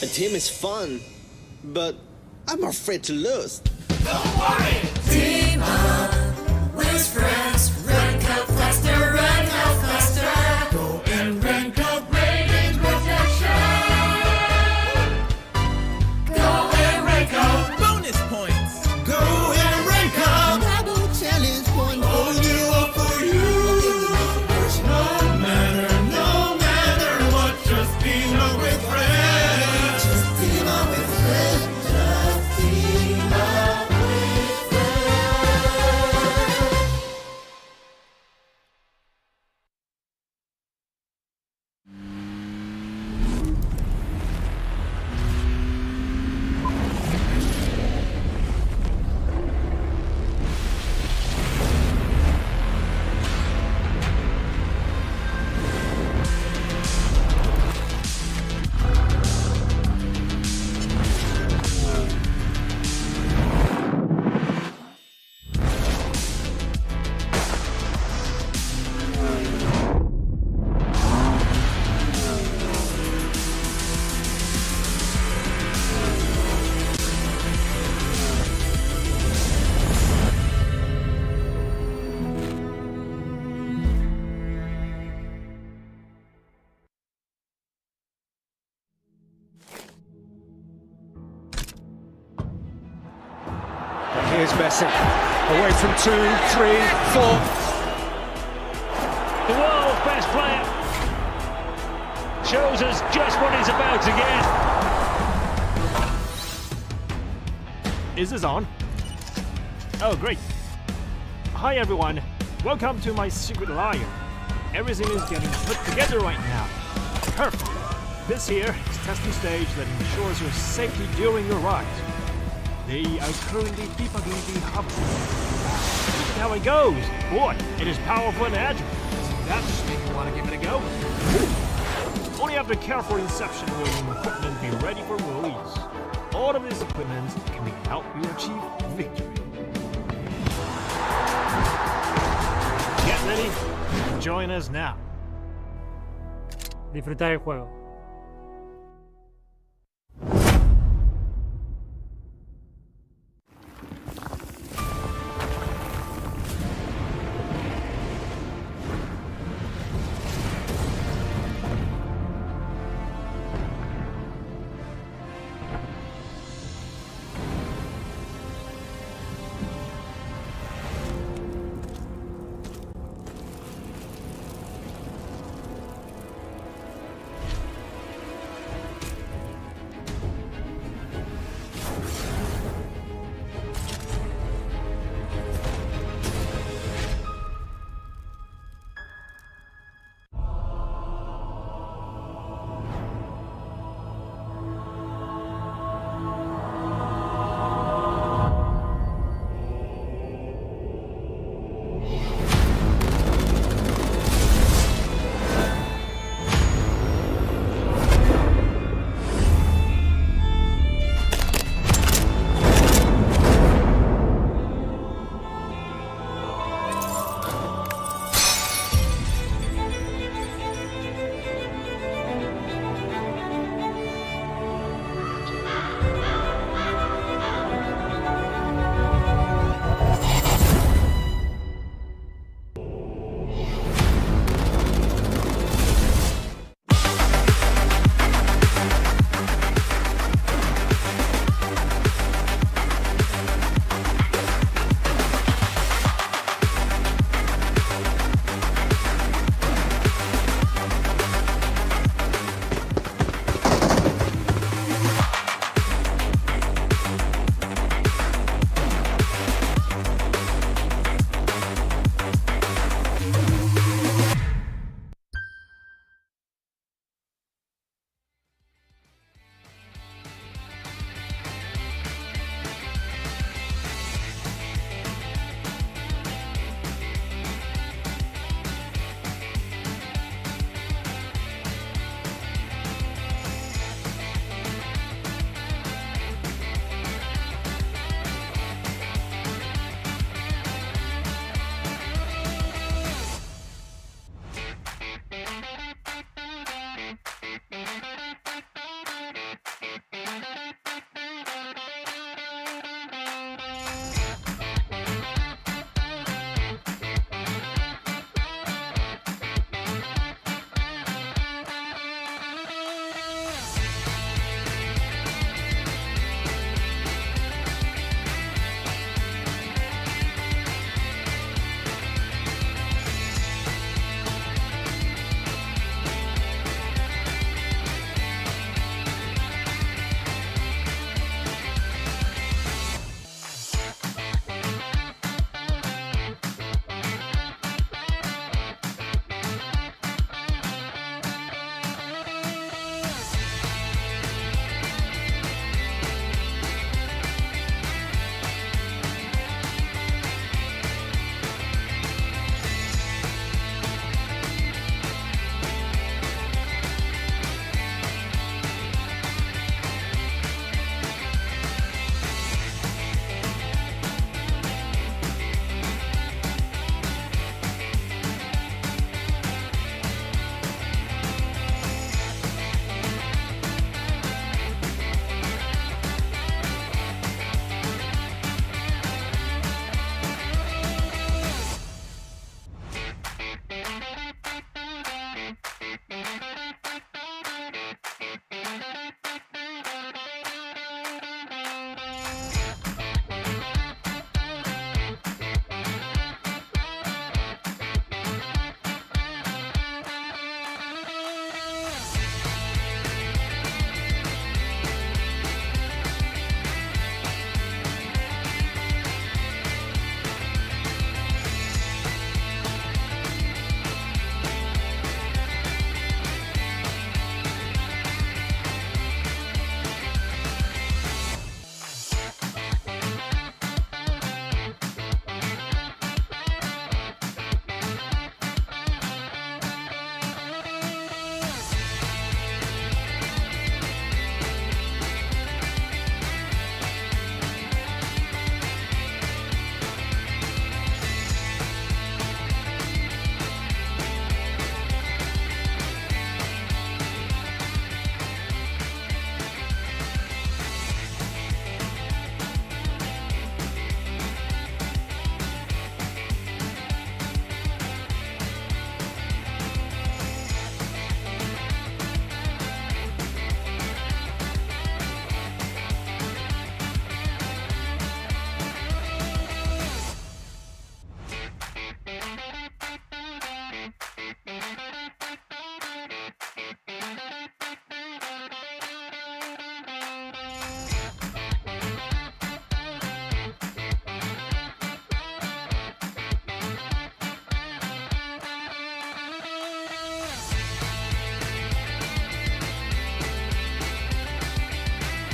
A team is fun, but I'm afraid to lose. Don't worry! Team up with friends. Rank up faster, rank up faster. Go and rank up rating protection. Go and rank up bonus points. Go and rank up double challenge point. All you up for you. No matter what, just team up with friends. Just team up with friends. Just team up with friends. Here's Messi, away from 2, 3, 4. The world's best player shows us just what he's about to get. Is this on? Oh, great. Hi, everyone. Welcome to my secret lair. Everything is getting put together right now. Perfect. This here is testing stage that ensures your safety during your ride. They are currently debugging the hub. Look how it goes. Boy, it is powerful and agile. Doesn't that just make you want to give it a go? Only after careful inception will the equipment be ready for release. All of this equipment can help you achieve victory. Get ready. Join us now. Disfrutar el juego.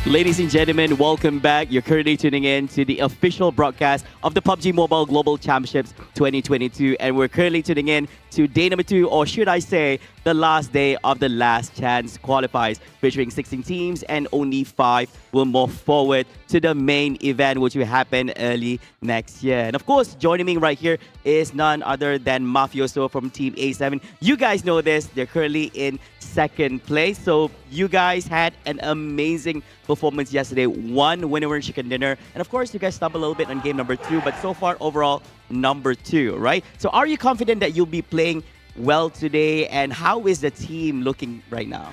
Ladies and gentlemen, welcome back. You're currently tuning in to the official broadcast of the PUBG Mobile Global Championships 2022. And we're currently tuning in to day number 2, or should I say, the last day of the Last Chance qualifiers, featuring 16 teams and only 5 will move forward to the main event, which will happen early next year. And of course, joining me right here is none other than Mafioso from Team A7. You guys know this. They're currently in second place. So you guys had an amazing performance yesterday. 1 winner in chicken dinner. And of course, you guys stumbled a little bit on game number 2. But so far, overall, number 2, right? So are you confident that you'll be playing well today? And how is the team looking right now?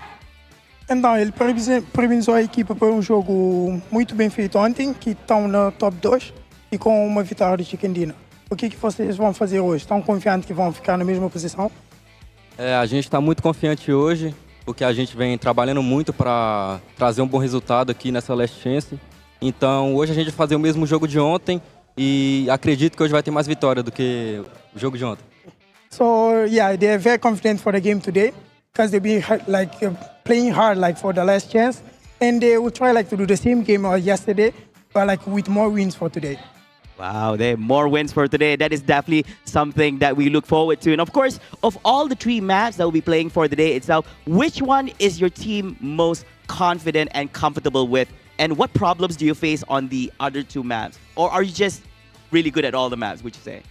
Então, ele parabenizou a equipa por jogo muito bem feito ontem, que estão na top 2 e com uma vitória de chicken dinner. O que vocês vão fazer hoje? Estão confiantes que vão ficar na mesma posição? A gente está muito confiante hoje, porque a gente vem trabalhando muito para trazer um bom resultado aqui nessa Last Chance. Então, hoje a gente vai fazer o mesmo jogo de ontem e acredito que hoje vai ter mais vitória do que o jogo de ontem. So, yeah, they're very confident for the game today because they'll be playing hard for the Last Chance, and they will try to do the same game as yesterday, but with more wins for today. Wow, there are more wins for today. That is definitely something that we look forward to. And of course, of all the 3 maps that we'll be playing for the day itself, which one is your team most confident and comfortable with? And what problems do you face on the other 2 maps? Or are you just really good at all the maps, would you say?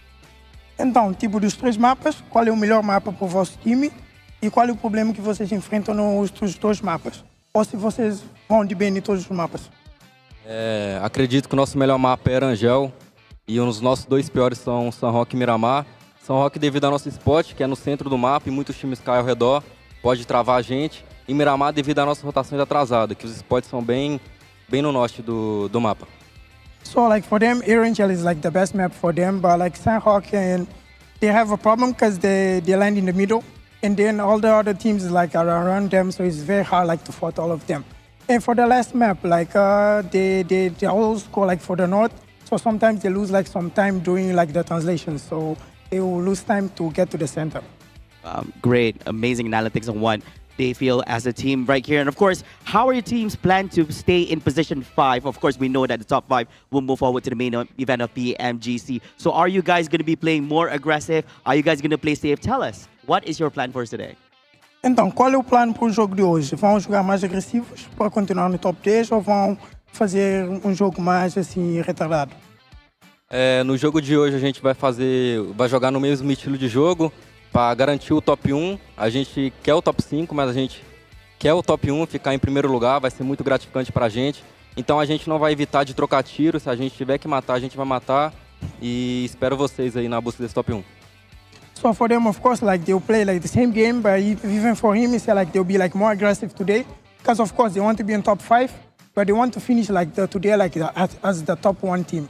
Então, tipo dos 3 mapas, qual é o melhor mapa para o vosso time e qual é o problema que vocês enfrentam nos outros 2 mapas? Ou se vocês vão de bem em todos os mapas? Acredito que o nosso melhor mapa é Arangel e os nossos 2 piores são São Roque e Miramar. São Roque devido ao nosso spot, que é no centro do mapa e muitos times caem ao redor, pode travar a gente. E Miramar devido à nossa rotação atrasada, que os spots são bem no norte do mapa. So for them, Arangel is the best map for them, but San Roque, and they have a problem because they land in the middle, and then all the other teams are around them, so it's very hard to fight all of them. And for the last map, they always go for the north, so sometimes they lose some time doing the translation, so they will lose time to get to the center. Great, amazing analytics on what they feel as a team right here. And of course, how are your teams plan to stay in position 5? Of course, we know that the top 5 will move forward to the main event of PMGC. So are you guys going to be playing more aggressive? Are you guys going to play safe? Tell us, what is your plan for today? Então, qual é o plano para o jogo de hoje? Vão jogar mais agressivos para continuar no top 10 ou vão fazer um jogo mais assim retardado? No jogo de hoje a gente vai jogar no mesmo estilo de jogo, para garantir o top 1, a gente quer o top 5, mas a gente quer o top 1, ficar em primeiro lugar, vai ser muito gratificante para a gente. Então a gente não vai evitar de trocar tiro, se a gente tiver que matar, a gente vai matar. E espero vocês aí na busca desse top 1. So for them, of course, they'll play the same game, but even for him, it's they'll be more aggressive today. Because of course, they want to be in top 5, but they want to finish today as the top 1 team.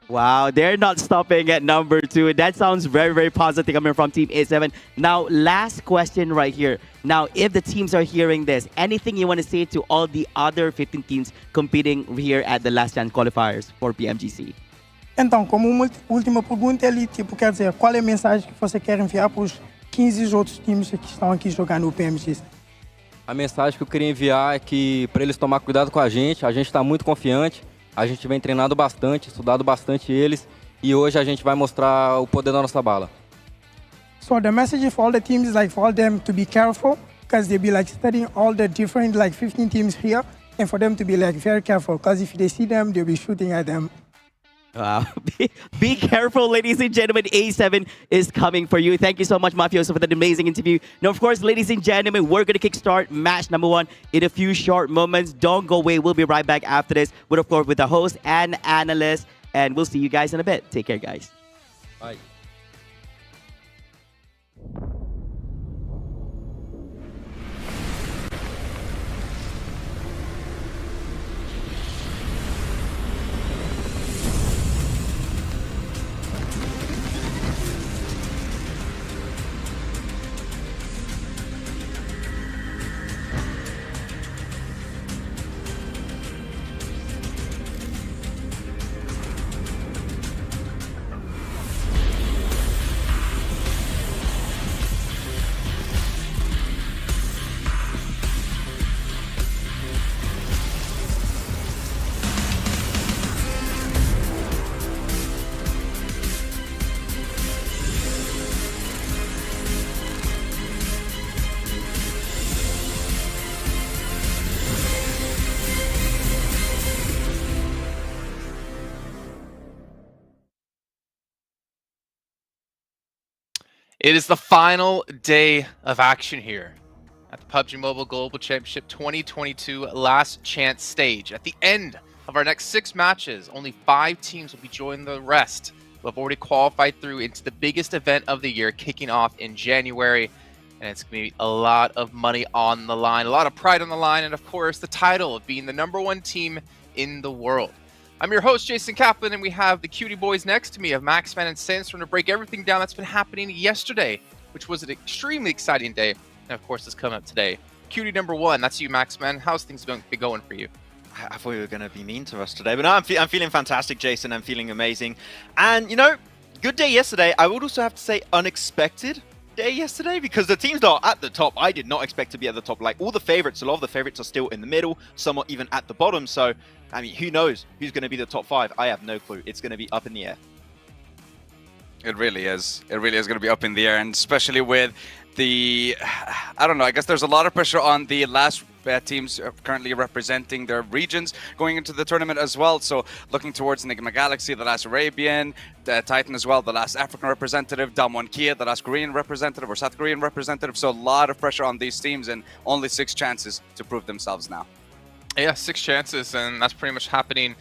Wow, they're not stopping at number 2. That sounds very, very positive coming from Team A7. Now, last question right here. Now, if the teams are hearing this, anything you want to say to all the other 15 teams competing here at the Last Chance qualifiers for PMGC? Então, como última pergunta, ele quer dizer, qual é a mensagem que você quer enviar para os 15 outros times que estão aqui jogando o PMGC? A mensagem que eu queria enviar é que para eles tomar cuidado com a gente está muito confiante. A gente vem treinando bastante, estudado bastante eles e hoje a gente vai mostrar o poder da nossa bala. So the message for all the teams is for all them to be careful because they'll be studying all the different 15 teams here, and for them to be very careful because if they see them, they'll be shooting at them. Wow. Be careful, ladies and gentlemen. A7 is coming for you. Thank you so much, Mafioso, for that amazing interview. Now, of course, ladies and gentlemen, we're going to kickstart match number 1 in a few short moments. Don't go away. We'll be right back after this with, of course, with the host and analyst. And we'll see you guys in a bit. Take care, guys. Bye. It is the final day of action here at the PUBG Mobile Global Championship 2022 last chance stage. At the end of our next 6 matches, only 5 teams will be joining the rest who have already qualified through into the biggest event of the year, kicking off in January. And it's going to be a lot of money on the line, a lot of pride on the line, and of course the title of being the #1 team in the world. I'm your host, Jason Kaplan, and we have the cutie boys next to me of Maxman and Sandstorm to break everything down that's been happening yesterday, which was an extremely exciting day. And of course, it's coming up today. Cutie #1, that's you, Maxman. How's things going for you? I thought you were going to be mean to us today, but no, I'm feeling fantastic, Jason. I'm feeling amazing. And, you know, good day yesterday. I would also have to say unexpected day yesterday, because the teams that are at the top, I did not expect to be at the top. Like, all the favorites, a lot of the favorites are still in the middle, some are even at the bottom. So, I mean, who knows who's going to be the top 5? I have no clue. It's going to be up in the air. It really is. It really is going to be up in the air, and especially with the, I don't know, I guess there's a lot of pressure on the last teams currently representing their regions going into the tournament as well. So looking towards Enigma Galaxy, the last Arabian, the Titan as well, the last African representative, Damwon Kia, the last Korean representative or South Korean representative. So a lot of pressure on these teams and only 6 chances to prove themselves now. Yeah, 6 chances, and that's pretty much happening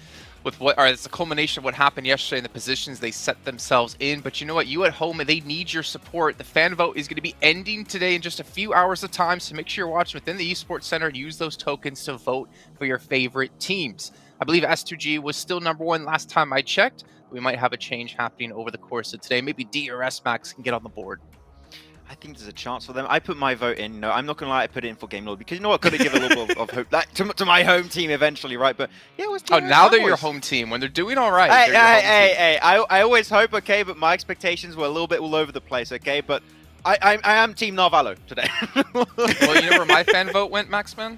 with it's a culmination of what happened yesterday and the positions they set themselves in. But you know what? You at home, they need your support. The fan vote is going to be ending today in just a few hours of time, so make sure you're watching within the Esports Center and use those tokens to vote for your favorite teams. I believe S2G was still #1 last time I checked. We might have a change happening over the course of today. Maybe DRS Max can get on the board. I think there's a chance for them. I put my vote in. No, I'm not going to lie. I put it in for Game Lord because, you know what, could have given a little bit of hope to my home team eventually, right? But yeah, it was now they're your home team. When they're doing all right, hey, I always hope, okay, but my expectations were a little bit all over the place, okay? But I am Team Narvalo today. Well, you know where my fan vote went, Maxman?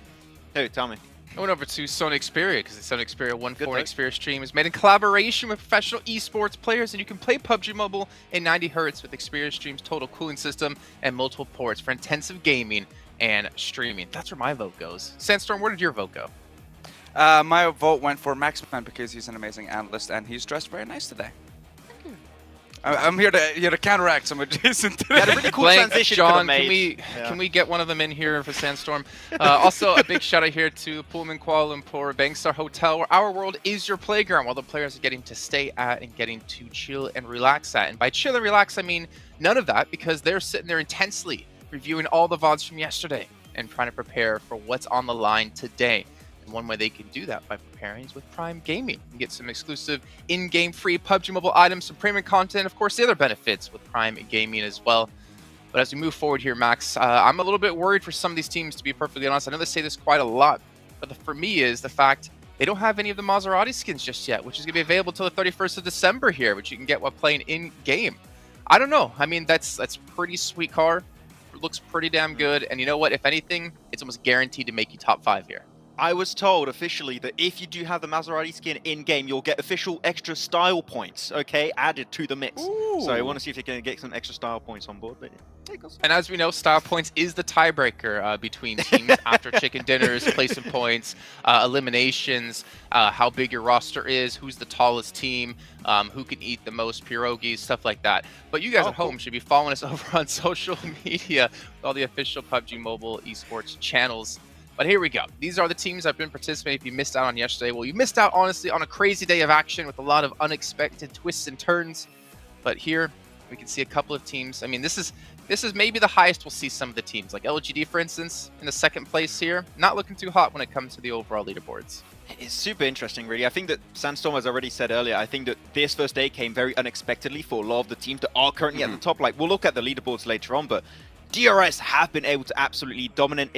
Who? Tell me. I went over to Sony Xperia because the Sony Xperia 1.4 Xperia stream is made in collaboration with professional esports players, and you can play PUBG Mobile in 90 Hz with Xperia Stream's total cooling system and multiple ports for intensive gaming and streaming. That's where my vote goes. Sandstorm, where did your vote go? My vote went for Maxman because he's an amazing analyst and he's dressed very nice today. I'm here to counteract some of Jason today. Had a really cool transition. John, can we get one of them in here for Sandstorm? Also, a big shout out here to Pullman Kuala Lumpur Bangstar Hotel, where our world is your playground, while the players are getting to stay at and getting to chill and relax at. And by chill and relax, I mean none of that, because they're sitting there intensely reviewing all the VODs from yesterday and trying to prepare for what's on the line today. And one way they can do that by preparing is with Prime Gaming. You can get some exclusive in-game free PUBG Mobile items, some premium content, of course, the other benefits with Prime Gaming as well. But as we move forward here, Max, I'm a little bit worried for some of these teams, to be perfectly honest. I know they say this quite a lot, but for me is the fact they don't have any of the Maserati skins just yet, which is going to be available till the 31st of December here, which you can get while playing in-game. I don't know. I mean, that's pretty sweet car. It looks pretty damn good. And you know what? If anything, it's almost guaranteed to make you top 5 here. I was told officially that if you do have the Maserati skin in-game, you'll get official extra style points, okay, added to the mix. Ooh. So I want to see if you can get some extra style points on board. But and as we know, style points is the tiebreaker between teams after chicken dinners, placing points, eliminations, how big your roster is, who's the tallest team, who can eat the most pierogies, stuff like that. But you guys at home should be following us over on social media with all the official PUBG Mobile esports channels. But here we go. These are the teams that have been participating. If you missed out on yesterday, well, you missed out, honestly, on a crazy day of action with a lot of unexpected twists and turns. But here, we can see a couple of teams. I mean, this is maybe the highest we'll see some of the teams. Like LGD, for instance, in the 2nd place here. Not looking too hot when it comes to the overall leaderboards. It's super interesting, really. I think that Sandstorm, as I already said earlier, I think that this first day came very unexpectedly for a lot of the teams that are currently at the top. Like, we'll look at the leaderboards later on, but DRS have been able to absolutely dominate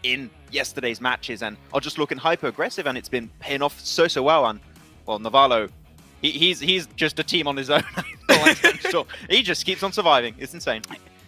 in yesterday's matches and are just looking hyper aggressive, and it's been paying off so well. And well, Navalo, he's just a team on his own. Sure. He just keeps on surviving. It's insane.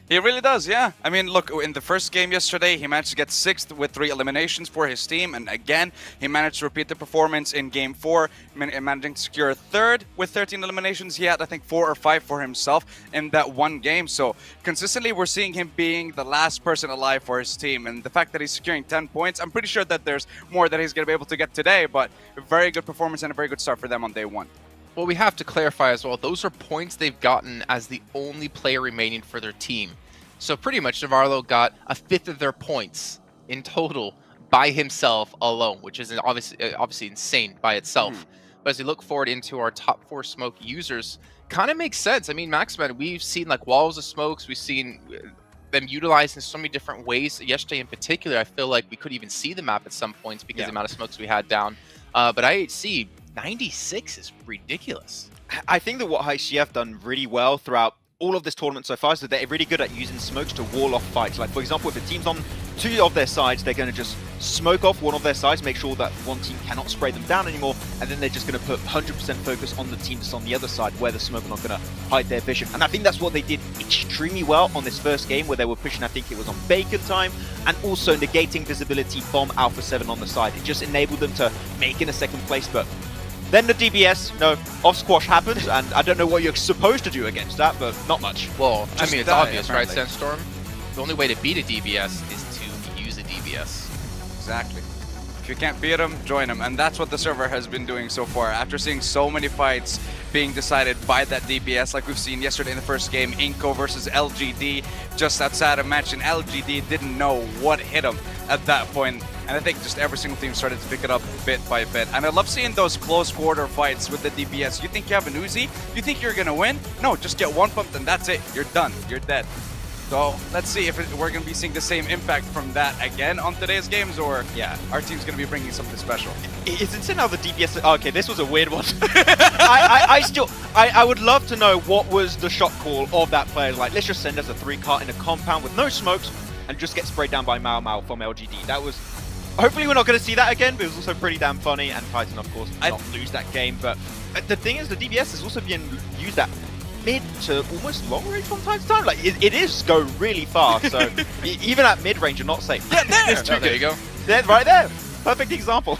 He really does, yeah. I mean, look, in the first game yesterday, he managed to get 6th with 3 eliminations for his team. And again, he managed to repeat the performance in game 4, managing to secure 3rd with 13 eliminations. He had, I think, 4 or 5 for himself in that one game. So consistently, we're seeing him being the last person alive for his team. And the fact that he's securing 10 points, I'm pretty sure that there's more that he's going to be able to get today. But a very good performance and a very good start for them on day 1. Well, we have to clarify as well, those are points they've gotten as the only player remaining for their team. So pretty much Navarro got a fifth of their points in total by himself alone, which is obviously insane by itself. But as we look forward into our top 4 smoke users, kind of makes sense. I mean, Maxman, we've seen like walls of smokes, we've seen them utilized in so many different ways. Yesterday in particular, I feel like we could even see the map at some points because of the amount of smokes we had down. But IHC, 96 is ridiculous. I think that what IHC have done really well throughout all of this tournament so far is that they're really good at using smokes to wall off fights. Like, for example, if the team's on 2 of their sides, they're going to just smoke off one of their sides, make sure that one team cannot spray them down anymore, and then they're just going to put 100% focus on the team that's on the other side where the smoke are not going to hide their vision. And I think that's what they did extremely well on this first game, where they were pushing, I think it was on Bacon time, and also negating visibility from Alpha 7 on the side. It just enabled them to make in a second place, but then the DBS, off squash happens, and I don't know what you're supposed to do against that, but not much. Well, I mean, it's obvious, apparently. right, Sandstorm? The only way to beat a DBS is to use a DBS. Exactly. If you can't beat them, join them. And that's what the server has been doing so far. After seeing so many fights being decided by that DBS, like we've seen yesterday in the first game, Inko versus LGD, just outside of match, and LGD didn't know what hit him at that point. And I think just every single team started to pick it up bit by bit. And I love seeing those close quarter fights with the DBS. You think you have an Uzi? You think you're going to win? No, just get one pump and that's it. You're done. You're dead. So let's see if we're going to be seeing the same impact from that again on today's games, or our team's going to be bringing something special. It's insane how the DBS... Okay, this was a weird one. I would love to know what was the shot call of that player. Like, let's just send us a 3-cart in a compound with no smokes and just get sprayed down by Mao Mao from LGD. That was... Hopefully we're not going to see that again, but it was also pretty damn funny, and Titan, of course, did not lose that game. But the thing is, the DBS is also being used at mid to almost long range from time to time. Like, it is go really far, so even at mid range, you're not safe. Yeah, there you go. There, right there. Perfect example.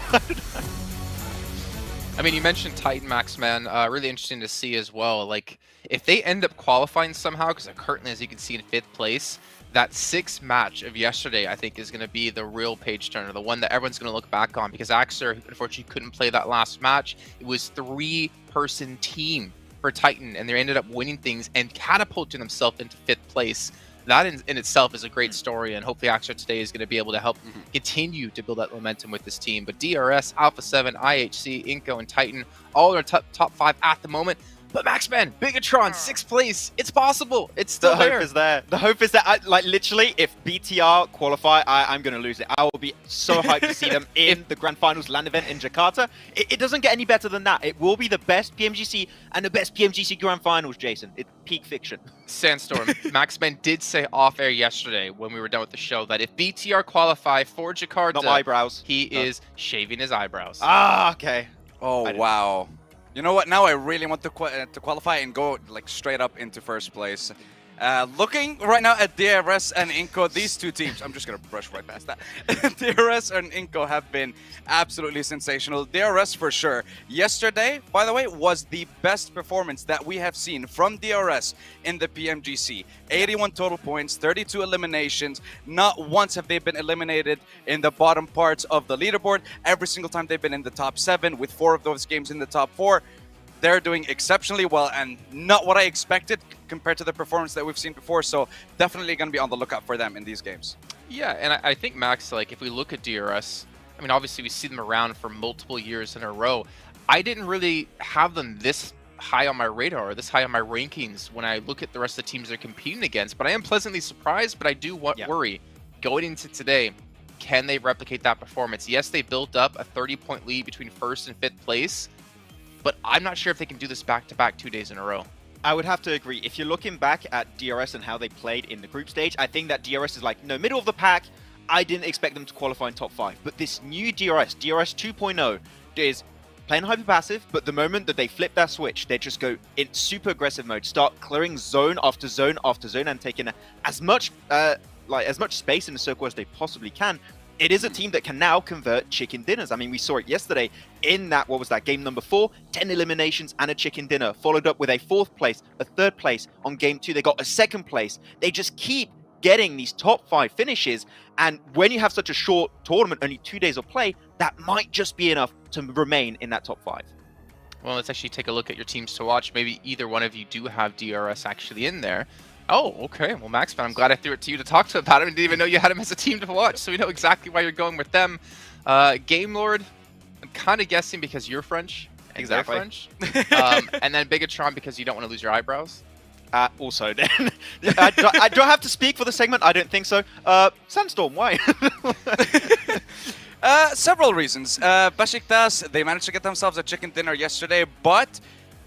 I mean, you mentioned Titan, Maxman. Really interesting to see as well. Like, if they end up qualifying somehow, because they're currently, as you can see, in 5th place, that 6th match of yesterday, I think, is going to be the real page turner, the one that everyone's going to look back on, because Axer, unfortunately, couldn't play that last match. It was 3-person team for Titan, and they ended up winning things and catapulting themselves into 5th place. That in itself is a great story, and hopefully Axer today is going to be able to help continue to build that momentum with this team. But DRS, Alpha 7, IHC, Inko, and Titan, all are top 5 at the moment. But Maxman, Bigatron, 6th place. It's possible. It's still there. The hope is there. The hope is that, like, literally, if BTR qualify, I'm going to lose it. I will be so hyped to see them in the Grand Finals LAN event in Jakarta. It doesn't get any better than that. It will be the best PMGC and the best PMGC Grand Finals, Jason. It's peak fiction. Sandstorm, Maxman did say off-air yesterday when we were done with the show that if BTR qualify for Jakarta, Not my eyebrows. he is shaving his eyebrows. Ah, okay. Oh, wow. You know what? Now I really want to qualify and go like straight up into 1st place. Looking right now at DRS and Inko, these two teams, I'm just going to brush right past that. DRS and Inko have been absolutely sensational. DRS for sure. Yesterday, by the way, was the best performance that we have seen from DRS in the PMGC. 81 total points, 32 eliminations. Not once have they been eliminated in the bottom parts of the leaderboard. Every single time they've been in the top 7, with 4 of those games in the top 4. They're doing exceptionally well, and not what I expected compared to the performance that we've seen before. So definitely going to be on the lookout for them in these games. Yeah, and I think, Max, like, if we look at DRS, I mean, obviously we see them around for multiple years in a row. I didn't really have them this high on my radar, or this high on my rankings when I look at the rest of the teams they're competing against. But I am pleasantly surprised, but I do worry going into today. Can they replicate that performance? Yes, they built up a 30-point lead between 1st and 5th place, but I'm not sure if they can do this back-to-back 2 days in a row. I would have to agree. If you're looking back at DRS and how they played in the group stage, I think that DRS is like, no, middle of the pack. I didn't expect them to qualify in top 5. But this new DRS 2.0, is playing hyper passive, but the moment that they flip that switch, they just go in super aggressive mode, start clearing zone after zone after zone, and taking as much space in the circle as they possibly can. It is a team that can now convert chicken dinners. I mean, we saw it yesterday in that, what was that, game number 4, 10 eliminations and a chicken dinner, followed up with a 4th place, a 3rd place on game 2. They got a 2nd place. They just keep getting these top 5 finishes. And when you have such a short tournament, only 2 days of play, that might just be enough to remain in that top 5. Well, let's actually take a look at your teams to watch. Maybe either one of you do have DRS actually in there. Oh, okay. Well, Maxman, I'm glad I threw it to you to talk to about him. I didn't even know you had him as a team to watch, so we know exactly why you're going with them. Game Lord, I'm kind of guessing because you're French. And Exactly. they're French. And then Bigatron because you don't want to lose your eyebrows. Also, then, do I have to speak for the segment? I don't think so. Sandstorm, why? Several reasons. Besiktas, they managed to get themselves a chicken dinner yesterday, but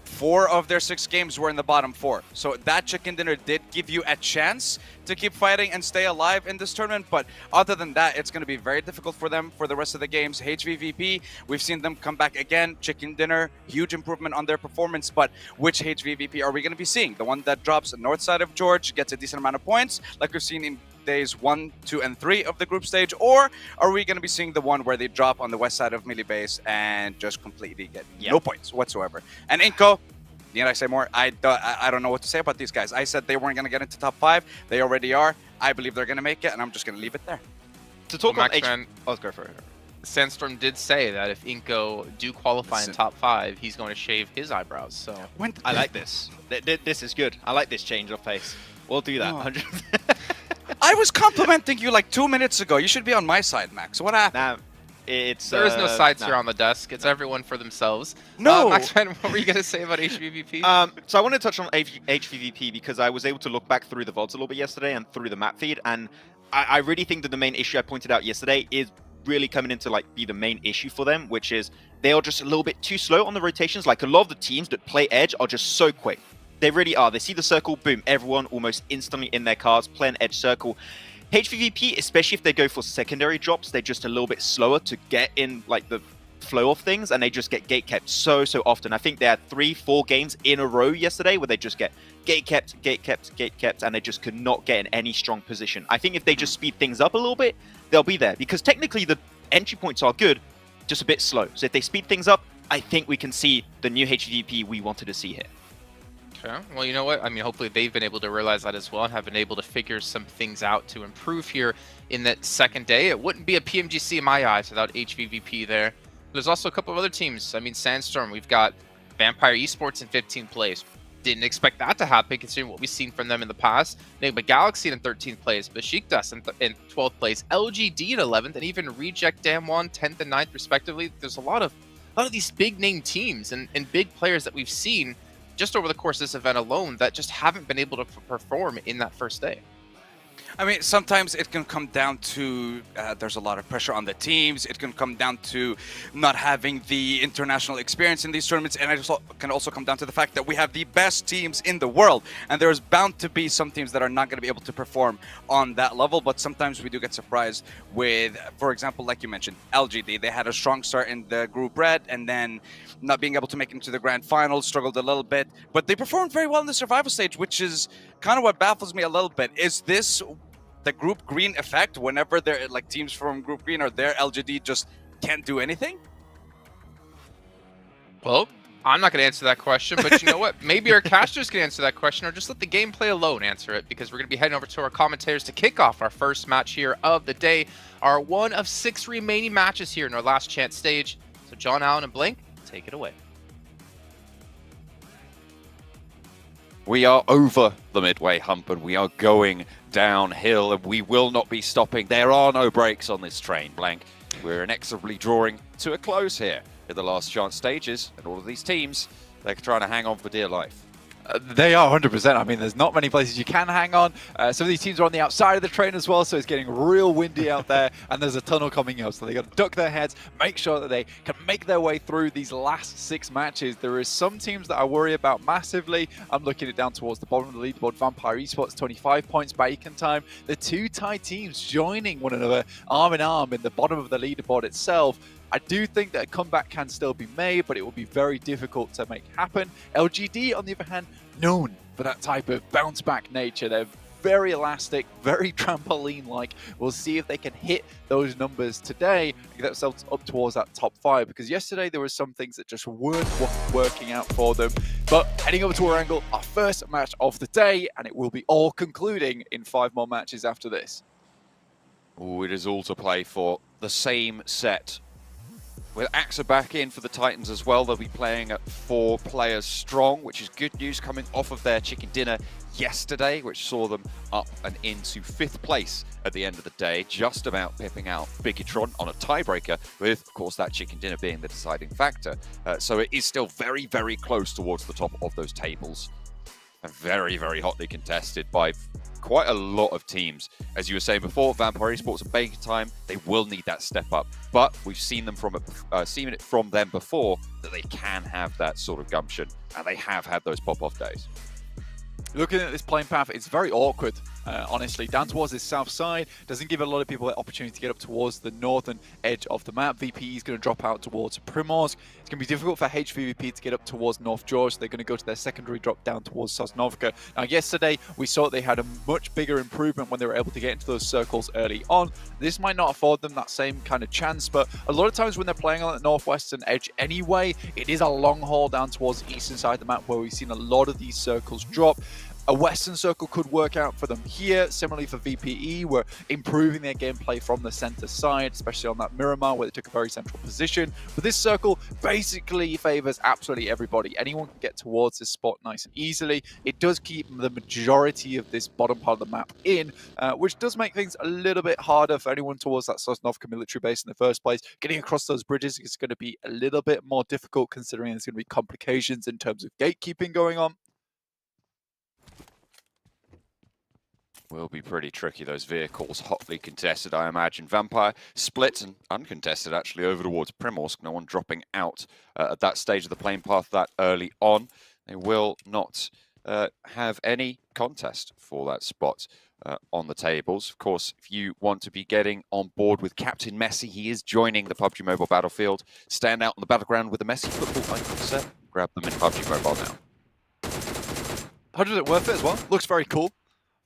4 of their 6 games were in the bottom 4. So that chicken dinner did give you a chance to keep fighting and stay alive in this tournament. But other than that, it's going to be very difficult for them for the rest of the games. HVVP, we've seen them come back again. Chicken dinner, huge improvement on their performance. But which HVVP are we going to be seeing? The one that drops north side of George, gets a decent amount of points, like we've seen in days 1, 2, and 3 of the group stage, or are we going to be seeing the one where they drop on the west side of Melee Base and just completely get no points whatsoever? And Inco, need I say more? I don't know what to say about these guys. I said they weren't going to get into top 5. They already are. I believe they're going to make it, and I'm just going to leave it there. To talk Well, on Maxman, Let's go for it. Sandstorm did say that if Inco do qualify in top 5, he's going to shave his eyebrows. So I like this. This is good. I like this change of pace. We'll do that. 100%. I was complimenting you like 2 minutes ago. You should be on my side, Max. What happened? Nah, there is no sides here on the desk. It's everyone for themselves. No. Maxman, what were you going to say about HVVP? So I want to touch on HVVP because I was able to look back through the VODs a little bit yesterday and through the map feed, and I really think that the main issue I pointed out yesterday is really coming into like be the main issue for them, which is they are just a little bit too slow on the rotations. Like a lot of the teams that play Edge are just so quick. They really are. They see the circle, boom, everyone almost instantly in their cars playing Edge circle. HVVP, especially if they go for secondary drops, they're just a little bit slower to get in like the flow of things, and they just get gate kept so often. I think they had 3-4 games in a row yesterday where they just get gate kept, and they just could not get in any strong position. I think if they just speed things up a little bit, they'll be there, because technically the entry points are good, just a bit slow. So if they speed things up, I think we can see the new HVVP we wanted to see here. Okay. Well, you know what? I mean, hopefully they've been able to realize that as well and have been able to figure some things out to improve here in that second day. It wouldn't be a PMGC in my eyes without HVVP there. There's also a couple of other teams. I mean, Sandstorm, we've got Vampire Esports in 15th place. Didn't expect that to happen considering what we've seen from them in the past. But Galaxy in 13th place, Besiktas in 12th place, LGD in 11th, and even Reject Damwon 10th and 9th respectively. There's a lot of these big name teams and big players that we've seen just over the course of this event alone that just haven't been able to perform in that first day. I mean, sometimes it can come down to there's a lot of pressure on the teams. It can come down to not having the international experience in these tournaments, and it can also come down to the fact that we have the best teams in the world, and there's bound to be some teams that are not going to be able to perform on that level. But sometimes we do get surprised with, for example, like you mentioned, LGD. They had a strong start in the group red, and then not being able to make it into the grand final, struggled a little bit, but they performed very well in the survival stage, which is kind of what baffles me a little bit. Is this the group green effect? Whenever they're like teams from group green are there, LGD just can't do anything? Well, I'm not going to answer that question, but you know what? Maybe our casters can answer that question, or just let the gameplay alone answer it, because we're going to be heading over to our commentators to kick off our first match here of the day, our one of 6 remaining matches here in our last chance stage. So John Allen and Blink, take it away. We are over the midway hump and we are going downhill, and we will not be stopping. There are no brakes on this train, Blank. We're inexorably drawing to a close here in the last chance stages, and all of these teams, they're trying to hang on for dear life. They are 100%. I mean, there's not many places you can hang on. Some of these teams are on the outside of the train as well, so it's getting real windy out there, and there's a tunnel coming up, so they got to duck their heads, make sure that they can make their way through these last 6 matches. There is some teams that I worry about massively. I'm looking at down towards the bottom of the leaderboard. Vampire Esports, 25 points, Bacon Time. The 2 Thai teams joining one another arm in arm in the bottom of the leaderboard itself. I do think that a comeback can still be made, but it will be very difficult to make happen. LGD, on the other hand, known for that type of bounce-back nature. They're very elastic, very trampoline-like. We'll see if they can hit those numbers today and get themselves up towards that top 5, because yesterday there were some things that just weren't working out for them. But heading over to our angle, our first match of the day, and it will be all concluding in 5 more matches after this. Ooh, it is all to play for. The same set With AXA back in for the Titans as well, they'll be playing at 4 players strong, which is good news coming off of their chicken dinner yesterday, which saw them up and into 5th place at the end of the day, just about pipping out Biggitron on a tiebreaker, with, of course, that chicken dinner being the deciding factor. So it is still very, very close towards the top of those tables. And very, very hotly contested by quite a lot of teams. As you were saying before, Vampire Esports and Baker Time, they will need that step up. But we've seen them seen it from them before that they can have that sort of gumption, and they have had those pop-off days. Looking at this playing path, it's very awkward, honestly. Down towards this south side doesn't give a lot of people the opportunity to get up towards the northern edge of the map. VPE is going to drop out towards Primorsk. It's going to be difficult for HVVP to get up towards North George. They're going to go to their secondary drop down towards Sosnovka. Now, yesterday, we saw they had a much bigger improvement when they were able to get into those circles early on. This might not afford them that same kind of chance, but a lot of times when they're playing on the northwestern edge anyway, it is a long haul down towards the eastern side of the map where we've seen a lot of these circles drop. A western circle could work out for them here. Similarly for VPE, we're improving their gameplay from the center side, especially on that Miramar where they took a very central position. But this circle basically favors absolutely everybody. Anyone can get towards this spot nice and easily. It does keep the majority of this bottom part of the map in, which does make things a little bit harder for anyone towards that Sosnovka military base in the first place. Getting across those bridges is going to be a little bit more difficult, considering there's going to be complications in terms of gatekeeping going on. Will be pretty tricky, those vehicles, hotly contested, I imagine. Vampire split and uncontested, actually, over towards Primorsk. No one dropping out at that stage of the playing path that early on. They will not have any contest for that spot on the tables. Of course, if you want to be getting on board with Captain Messi, he is joining the PUBG Mobile Battlefield. Stand out on the battleground with the Messi football icon set. Grab them in PUBG Mobile now. 100% worth it as well. Looks very cool.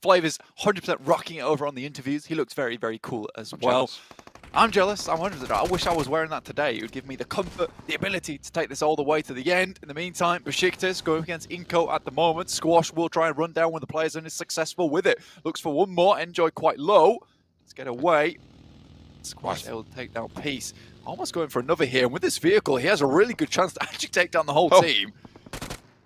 Flavor's 100% rocking it over on the interviews. He looks very, very cool as well. I'm jealous. I'm 100%. I wish I was wearing that today. It would give me the comfort, the ability to take this all the way to the end. In the meantime, Besiktas going against Inco at the moment. Squash will try and run down when the players and is successful with it. Looks for one more. Enjoy quite low. Let's get away. Squash able to take down Peace. Almost going for another here. And with this vehicle, he has a really good chance to actually take down the whole team.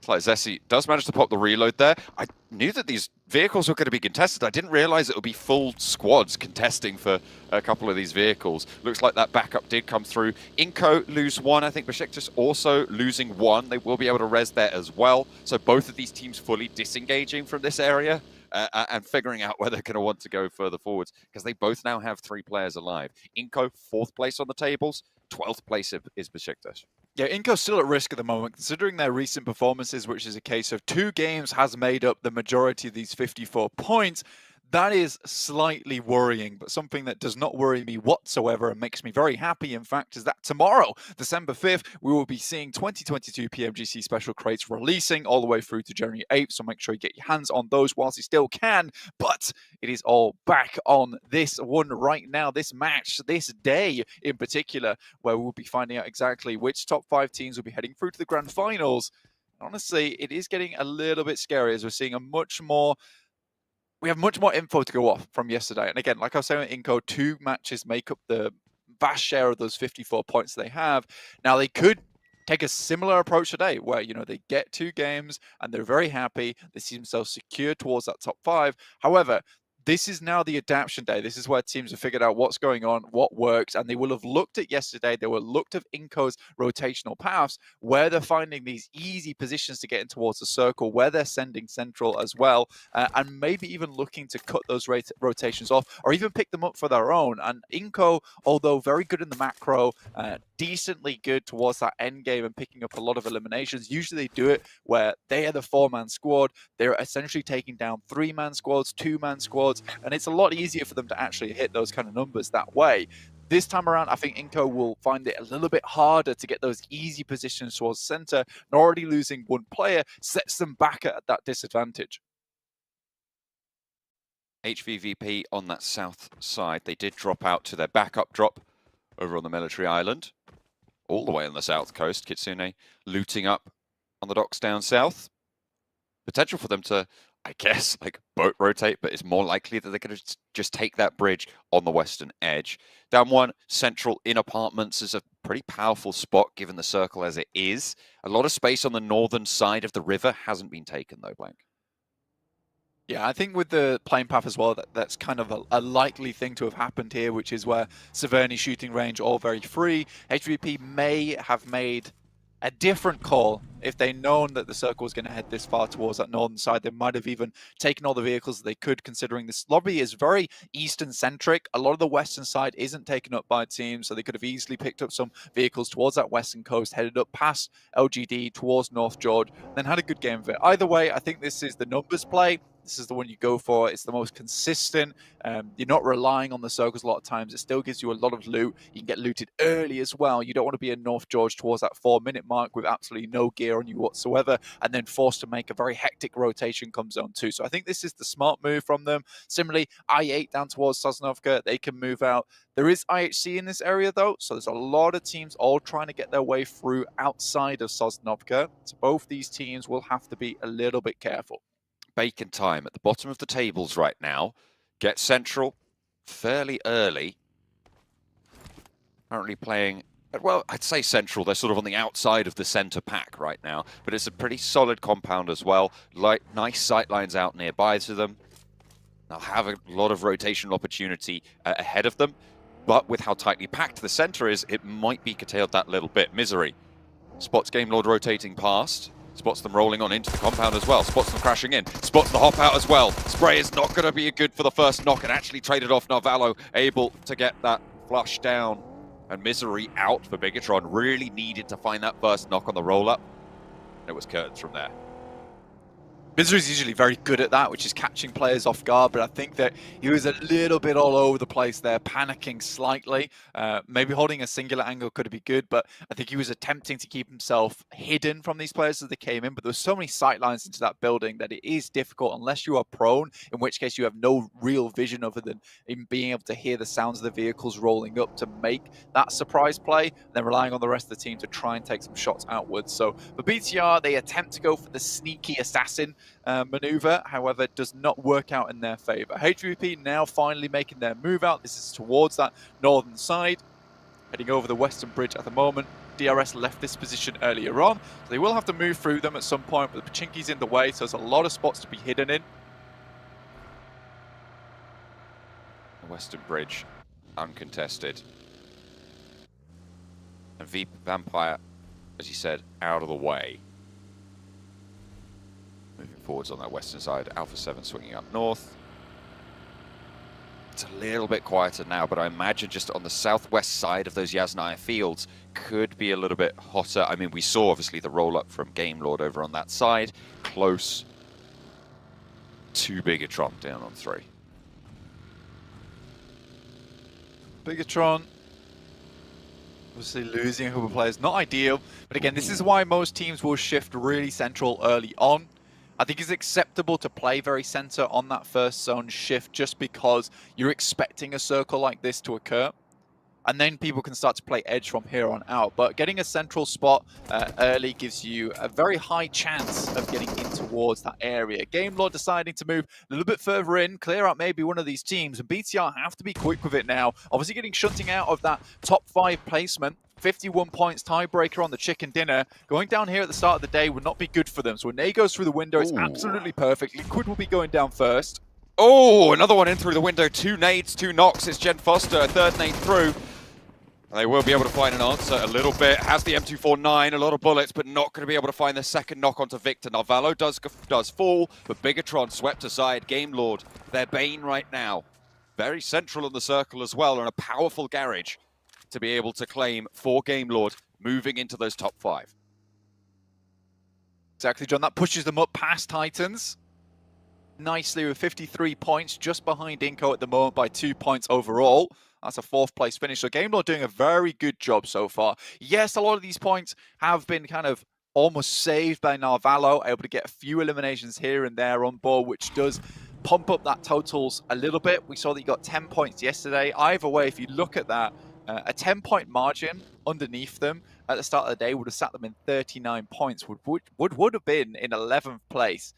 Like Zessi does manage to pop the reload there. I knew that these vehicles were going to be contested. I didn't realize it would be full squads contesting for a couple of these vehicles. Looks like that backup did come through. Inco lose 1. I think Besiktas also losing 1. They will be able to res there as well. So both of these teams fully disengaging from this area and figuring out where they're going to want to go further forwards, because they both now have 3 players alive. Inco 4th place on the tables. 12th place is Besiktas. Yeah, Inco's still at risk at the moment, considering their recent performances, which is a case of 2 games has made up the majority of these 54 points. That is slightly worrying, but something that does not worry me whatsoever and makes me very happy, in fact, is that tomorrow, December 5th, we will be seeing 2022 PMGC special crates releasing all the way through to January 8th, so make sure you get your hands on those whilst you still can. But it is all back on this one right now, this match, this day in particular, where we'll be finding out exactly which top 5 teams will be heading through to the grand finals. Honestly, it is getting a little bit scary as we're seeing we have much more info to go off from yesterday. And again, like I was saying with Inco, 2 matches make up the vast share of those 54 points they have. Now, they could take a similar approach today where, they get 2 games and they're very happy. They see themselves secure towards that top 5. However, this is now the adaptation day. This is where teams have figured out what's going on, what works, and they will have looked at yesterday. They will have looked at Inco's rotational paths, where they're finding these easy positions to get in towards the circle, where they're sending central as well, and maybe even looking to cut those rotations off or even pick them up for their own. And Inco, although very good in the macro, decently good towards that end game and picking up a lot of eliminations, usually they do it where they are the 4-man squad. They're essentially taking down 3-man squads, 2-man squads, and it's a lot easier for them to actually hit those kind of numbers that way. This time around, I think Inco will find it a little bit harder to get those easy positions towards center, and already losing 1 player sets them back at that disadvantage. HVVP on that south side, they did drop out to their backup drop over on the military island, all the way on the south coast. Kitsune looting up on the docks down south. Potential for them to I guess, like boat rotate, but it's more likely that they're going to just take that bridge on the western edge. Down one, central in apartments is a pretty powerful spot given the circle as it is. A lot of space on the northern side of the river hasn't been taken though, Blank. Yeah, I think with the plane path as well, that's kind of a likely thing to have happened here, which is where Severny shooting range all very free. HVP may have made a different call if they'd known that the circle was going to head this far towards that northern side. They might have even taken all the vehicles that they could, considering this lobby is very eastern centric. A lot of the western side isn't taken up by teams, so they could have easily picked up some vehicles towards that western coast, headed up past LGD towards North George, then had a good game of it. Either way, I think this is the numbers play. This is the one you go for. It's the most consistent. You're not relying on the circles a lot of times. It still gives you a lot of loot. You can get looted early as well. You don't want to be in North George towards that 4-minute mark with absolutely no gear on you whatsoever, and then forced to make a very hectic rotation come zone 2. So I think this is the smart move from them. Similarly, I-8 down towards Sosnovka, they can move out. There is IHC in this area though, so there's a lot of teams all trying to get their way through outside of Sosnovka. So both these teams will have to be a little bit careful. Bacon time at the bottom of the tables right now. Get central fairly early. Currently playing, well, I'd say central. They're sort of on the outside of the center pack right now, but it's a pretty solid compound as well. Nice sight lines out nearby to them. They'll have a lot of rotational opportunity ahead of them, but with how tightly packed the center is, it might be curtailed that little bit. Misery spots Game Lord rotating past. Spots them rolling on into the compound as well. Spots them crashing in. Spots the hop out as well. Spray is not going to be good for the first knock and actually traded off. Narvalo able to get that flush down. And Misery out for Bigatron. Really needed to find that first knock on the roll-up. It was curtains from there. Misery's usually very good at that, which is catching players off guard, but I think that he was a little bit all over the place there, panicking slightly. Maybe holding a singular angle could be good, but I think he was attempting to keep himself hidden from these players as they came in, but there were so many sight lines into that building that it is difficult unless you are prone, in which case you have no real vision other than in being able to hear the sounds of the vehicles rolling up to make that surprise play, and then relying on the rest of the team to try and take some shots outwards. So for BTR, they attempt to go for the sneaky assassin maneuver, however, it does not work out in their favor. HVP now finally making their move out. This is towards that northern side, heading over the western bridge at the moment. DRS left this position earlier on, so they will have to move through them at some point, but the Pachinki's in the way, so there's a lot of spots to be hidden in. The western bridge uncontested. And Vampire, as you said, out of the way. Moving forwards on that western side, Alpha 7 swinging up north. It's a little bit quieter now, but I imagine just on the southwest side of those Yasnaya fields could be a little bit hotter. I mean, we saw obviously the roll-up from Game Lord over on that side, close to Bigatron down on 3. Bigatron obviously losing a couple of players, not ideal, but again, this is why most teams will shift really central early on. I think it's acceptable to play very center on that first zone shift just because you're expecting a circle like this to occur. And then people can start to play edge from here on out. But getting a central spot early gives you a very high chance of getting in towards that area. Game Lord deciding to move a little bit further in, clear out maybe one of these teams. And BTR have to be quick with it now. Obviously getting shunting out of that top 5 placement. 51 points tiebreaker on the chicken dinner. Going down here at the start of the day would not be good for them. So when Ney goes through the window, it's absolutely perfect. Liquid will be going down first. Oh, another one in through the window. 2 nades, 2 knocks. It's Jen Foster, a third nade through. They will be able to find an answer a little bit. Has the M249, a lot of bullets, but not going to be able to find the second knock onto Victor. Narvalo does fall, but Bigatron swept aside. Game Lord, their bane right now. Very central in the circle as well, and a powerful garage to be able to claim for Game Lord moving into those top 5. Exactly, John. That pushes them up past Titans nicely with 53 points, just behind Inco at the moment by 2 points overall. That's a 4th place finish. So Game Lord doing a very good job so far. Yes, a lot of these points have been kind of almost saved by Narvalo, able to get a few eliminations here and there on board, which does pump up that totals a little bit. We saw that he got 10 points yesterday. Either way, if you look at that, A 10-point margin underneath them at the start of the day would have sat them in 39 points, would have been in 11th place,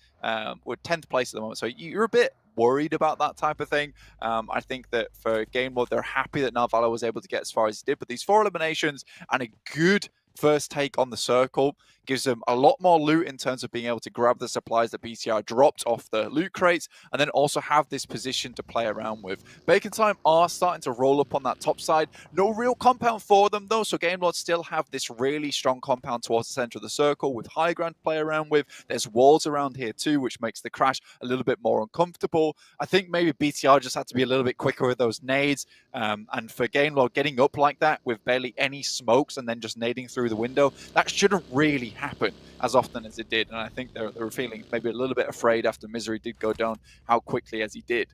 with 10th place at the moment. So you're a bit worried about that type of thing. I think that for game mode, they're happy that Narvala was able to get as far as he did, but these 4 eliminations and a good first take on the circle gives them a lot more loot in terms of being able to grab the supplies that BTR dropped off the loot crates, and then also have this position to play around with. Bacon Time are starting to roll up on that top side. No real compound for them though, so Game Lords still have this really strong compound towards the center of the circle with high ground to play around with. There's walls around here too, which makes the crash a little bit more uncomfortable. I think maybe BTR just had to be a little bit quicker with those nades, and for Game Lord getting up like that with barely any smokes and then just nading through the window, that shouldn't really happen as often as it did. And I think they were feeling maybe a little bit afraid after Misery did go down how quickly as he did.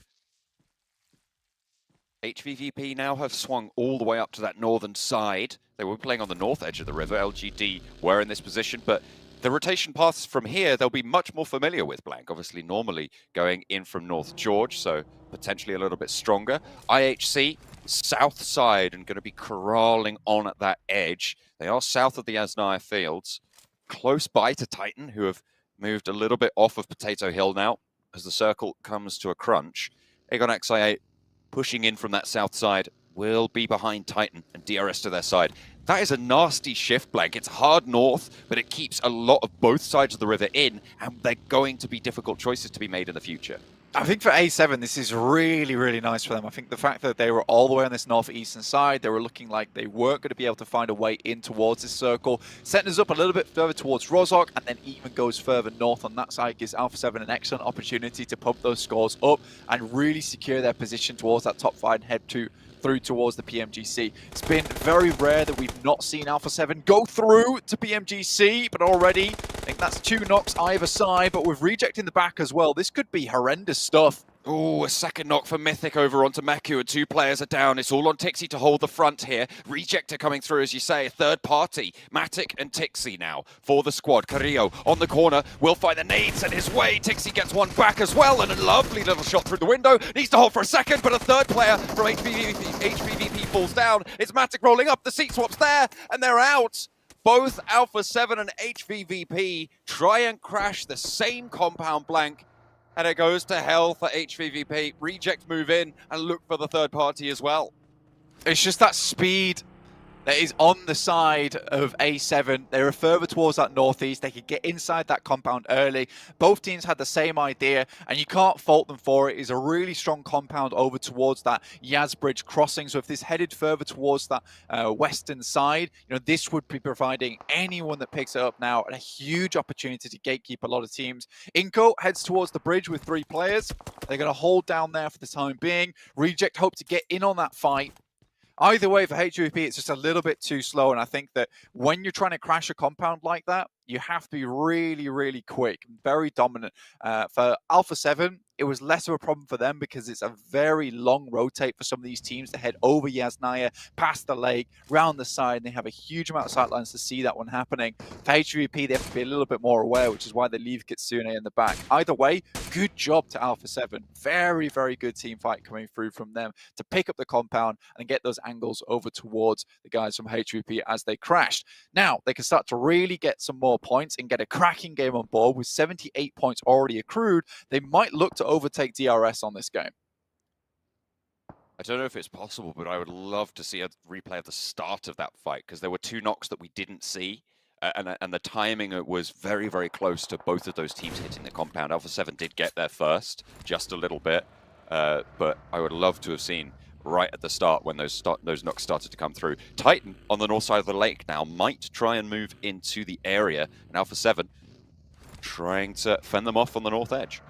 HVVP now have swung all the way up to that northern side. They were playing on the north edge of the river. LGD were in this position, but the rotation paths from here, they'll be much more familiar with Blank. Obviously, normally going in from North George, so potentially a little bit stronger. IHC, south side, and going to be corralling on at that edge. They are south of the Asnaya Fields, close by to Titan, who have moved a little bit off of Potato Hill now as the circle comes to a crunch. Aegon XI8 pushing in from that south side will be behind Titan and DRS to their side. That is a nasty shift, Blank. It's hard north, but it keeps a lot of both sides of the river in, and they're going to be difficult choices to be made in the future. I think for A7, this is really, really nice for them. I think the fact that they were all the way on this northeastern side, they were looking like they weren't going to be able to find a way in towards this circle. Setting us up a little bit further towards Rozhok, and then even goes further north on that side, gives Alpha 7 an excellent opportunity to pump those scores up and really secure their position towards that top 5 and head through towards the PMGC. It's been very rare that we've not seen Alpha 7 go through to PMGC, but already, I think that's 2 knocks either side, but with Reject in the back as well, this could be horrendous stuff. Oh, a second knock for Mythic over onto Meku, and 2 players are down. It's all on Tixie to hold the front here. Rejector coming through, as you say, a third party. Matic and Tixie now for the squad. Carrillo on the corner will find the nades in his way. Tixie gets one back as well, and a lovely little shot through the window. Needs to hold for a second, but a third player from HVVP falls down. It's Matic rolling up, the seat swap's there, and they're out. Both Alpha 7 and HVVP try and crash the same compound, Blank. And it goes to hell for HVVP. Reject move in and look for the third party as well. It's just that speed that is on the side of A7. They were further towards that northeast. They could get inside that compound early. Both teams had the same idea, and you can't fault them for it. It's a really strong compound over towards that Yaz Bridge crossing. So if this headed further towards that western side, this would be providing anyone that picks it up now a huge opportunity to gatekeep a lot of teams. Inco heads towards the bridge with 3 players. They're going to hold down there for the time being. Reject hope to get in on that fight. Either way, for HVP, it's just a little bit too slow, and I think that when you're trying to crash a compound like that, you have to be really, really quick, very dominant. For Alpha 7, it was less of a problem for them because it's a very long rotate for some of these teams to head over Yasnaya, past the lake, round the side, and they have a huge amount of sightlines to see that one happening. For HVP, they have to be a little bit more aware, which is why they leave Kitsune in the back. Either way, good job to Alpha 7. Very, very good team fight coming through from them to pick up the compound and get those angles over towards the guys from HVP as they crashed. Now, they can start to really get some more points and get a cracking game on board with 78 points already accrued. They might look to overtake DRS on this game. I don't know if it's possible, but I would love to see a replay of the start of that fight, because there were 2 knocks that we didn't see, and the timing was very, very close to both of those teams hitting the compound. Alpha 7 did get there first, just a little bit, but I would love to have seen right at the start when those knocks started to come through. Titan on the north side of the lake now might try and move into the area, and Alpha 7 trying to fend them off on the north edge.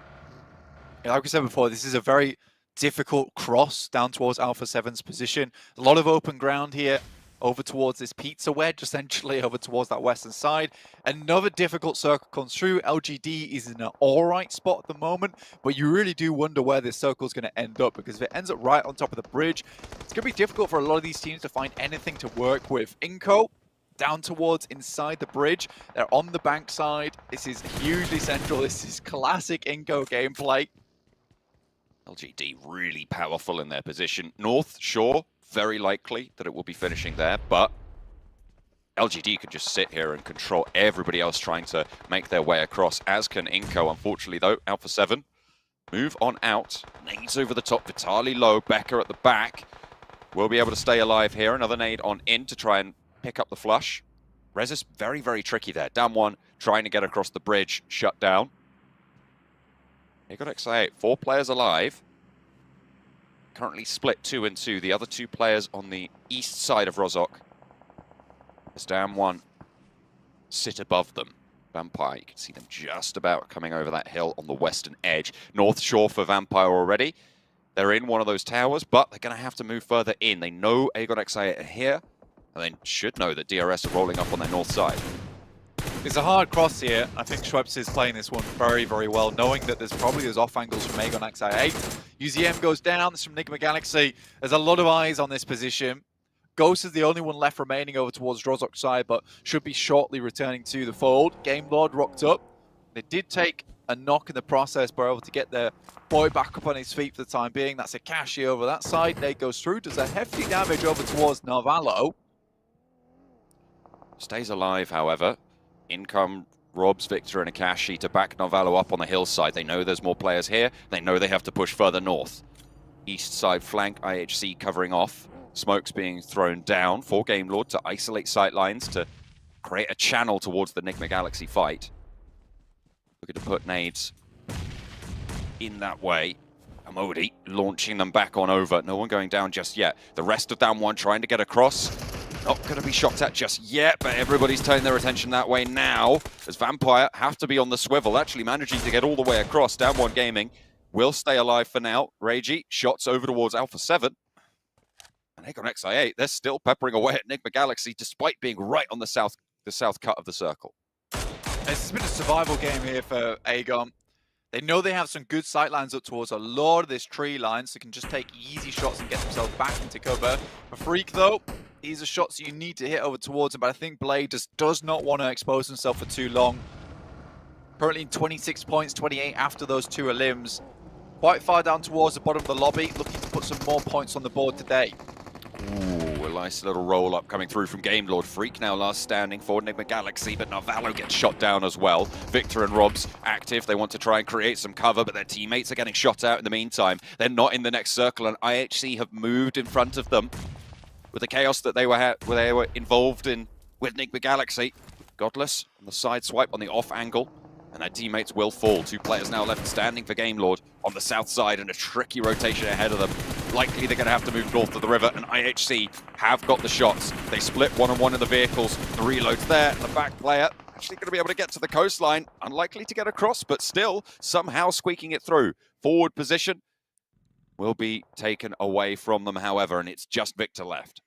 Like we said before, this is a very difficult cross down towards Alpha 7's position. A lot of open ground here over towards this pizza wedge, essentially over towards that western side. Another difficult circle comes through. LGD is in an alright spot at the moment, but you really do wonder where this circle is going to end up, because if it ends up right on top of the bridge, it's going to be difficult for a lot of these teams to find anything to work with. Inco down towards inside the bridge. They're on the bank side. This is hugely central. This is classic Inco gameplay. LGD really powerful in their position. North Shore very likely that it will be finishing there, but LGD can just sit here and control everybody else trying to make their way across, as can Inco. Unfortunately, though, Alpha 7 move on out. Nades over the top, Vitali low, Becker at the back. Will be able to stay alive here. Another nade on in to try and pick up the flush. Rez is very, very tricky there. Down one, trying to get across the bridge, shut down. They got XI8, 4 players alive. Currently split 2 and 2. The other 2 players on the east side of Rozhok. As Down one sit above them. Vampire, you can see them just about coming over that hill on the western edge. North shore for Vampire already. They're in one of those towers, but they're going to have to move further in. They know Aegon XI8 are here, and they should know that DRS are rolling up on their north side. It's a hard cross here. I think Schweppes is playing this one very, very well, knowing that there's probably those off angles from Aegon XI8. UZM goes down, there's from Enigma Galaxy. There's a lot of eyes on this position. Ghost is the only one left remaining over towards Rozhok's side, but should be shortly returning to the fold. Game Lord rocked up. They did take a knock in the process, but were able to get their boy back up on his feet for the time being. That's Akashi over that side. Nate goes through, does a hefty damage over towards Narvalo. Stays alive, however. In come Robs, Victor, and Akashi to back Narvalo up on the hillside. They know there's more players here. They know they have to push further north. East side flank, IHC covering off. Smokes being thrown down for Game Lord to isolate sightlines to create a channel towards the Enigma Galaxy fight. Looking to put nades in that way. Amodi launching them back on over. No one going down just yet. The rest of Down one trying to get across. Not going to be shot at just yet, but everybody's turning their attention that way now, as Vampire have to be on the swivel, actually managing to get all the way across. Down one Gaming will stay alive for now. Reiji shots over towards Alpha 7. And Aegon XI8, they're still peppering away at Enigma Galaxy, despite being right on the south cut of the circle. This has been a survival game here for Aegon. They know they have some good sight lines up towards a lot of this tree line, so they can just take easy shots and get themselves back into cover. For Freak, though, these are shots you need to hit over towards him, but I think Blade just does not want to expose himself for too long. Currently in 26 points, 28 after those 2 limbs. Quite far down towards the bottom of the lobby, looking to put some more points on the board today. Ooh, a nice little roll-up coming through from Game Lord. Freak now last standing for Enigma Galaxy, but Narvalo gets shot down as well. Victor and Robs active. They want to try and create some cover, but their teammates are getting shot out in the meantime. They're not in the next circle, and IHC have moved in front of them. With the chaos that they were involved in with Enigma Galaxy. Godless on the side swipe on the off angle, and their teammates will fall. 2 players now left standing for Game Lord on the south side, and a tricky rotation ahead of them. Likely they're going to have to move north of the river, and IHC have got the shots. They split 1-on-1 in the vehicles. The reload's there, and the back player actually going to be able to get to the coastline. Unlikely to get across, but still somehow squeaking it through. Forward position will be taken away from them, however, and it's just Victor left.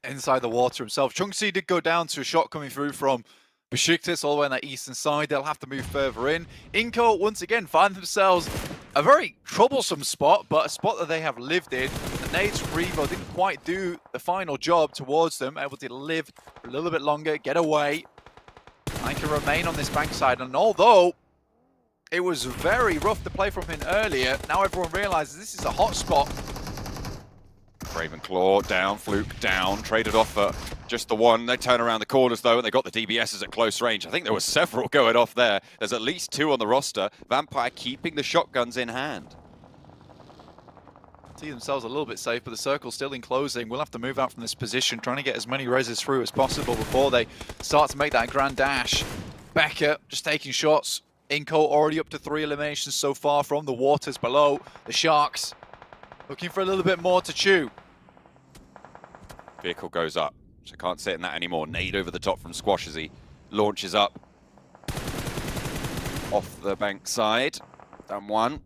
Inside the water himself. Chunksy did go down to a shot coming through from Besiktas all the way on that eastern side. They'll have to move further in. Inco, once again, find themselves a very troublesome spot, but a spot that they have lived in. The nades from Revo didn't quite do the final job towards them, able to live for a little bit longer, get away, and can remain on this bankside. And although it was very rough to play from him earlier, now everyone realizes this is a hot spot. Ravenclaw down, Fluke down, traded off for just the one. They turn around the corners though, and they got the DBSs at close range. I think there were several going off there. There's at least 2 on the roster. Vampire keeping the shotguns in hand. See themselves a little bit safe, but the circle's still enclosing. We'll have to move out from this position, trying to get as many reses through as possible before they start to make that grand dash. Becker just taking shots. Inco already up to 3 eliminations so far from the waters below. The Sharks looking for a little bit more to chew. Vehicle goes up, so can't sit in that anymore. Nade over the top from Squash as he launches up. Off the bank side. Down one.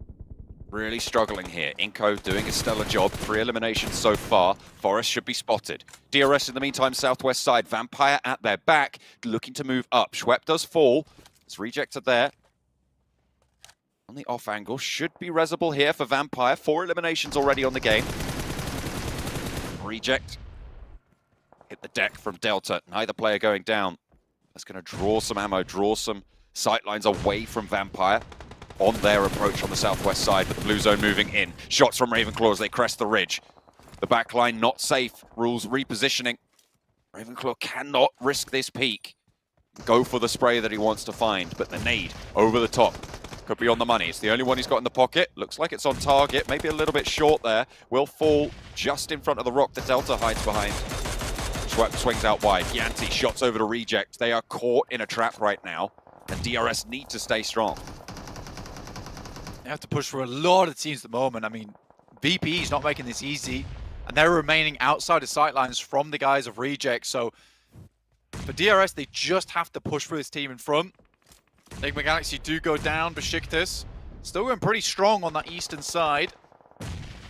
Really struggling here. Inco doing a stellar job. 3 eliminations so far. Forest should be spotted. DRS in the meantime, southwest side. Vampire at their back, looking to move up. Schwepp does fall. It's rejected there. On the off angle, should be resable here for Vampire. 4 eliminations already on the game. Reject. Hit the deck from Delta. Neither player going down. That's going to draw some ammo, draw some sightlines away from Vampire on their approach on the southwest side, but the blue zone moving in. Shots from Ravenclaw as they crest the ridge. The backline not safe. Rules repositioning. Ravenclaw cannot risk this peak. Go for the spray that he wants to find, but the nade over the top could be on the money. It's the only one he's got in the pocket. Looks like it's on target, maybe a little bit short there. Will fall just in front of the rock that Delta hides behind. Schwepp swings out wide. Yanti shots over to Reject. They are caught in a trap right now, and DRS need to stay strong. They have to push for a lot of teams at the moment. I mean, VP is not making this easy, and they're remaining outside of sightlines from the guys of Reject. So for DRS, they just have to push for this team in front. Enigma Galaxy do go down. Besiktas still going pretty strong on that eastern side.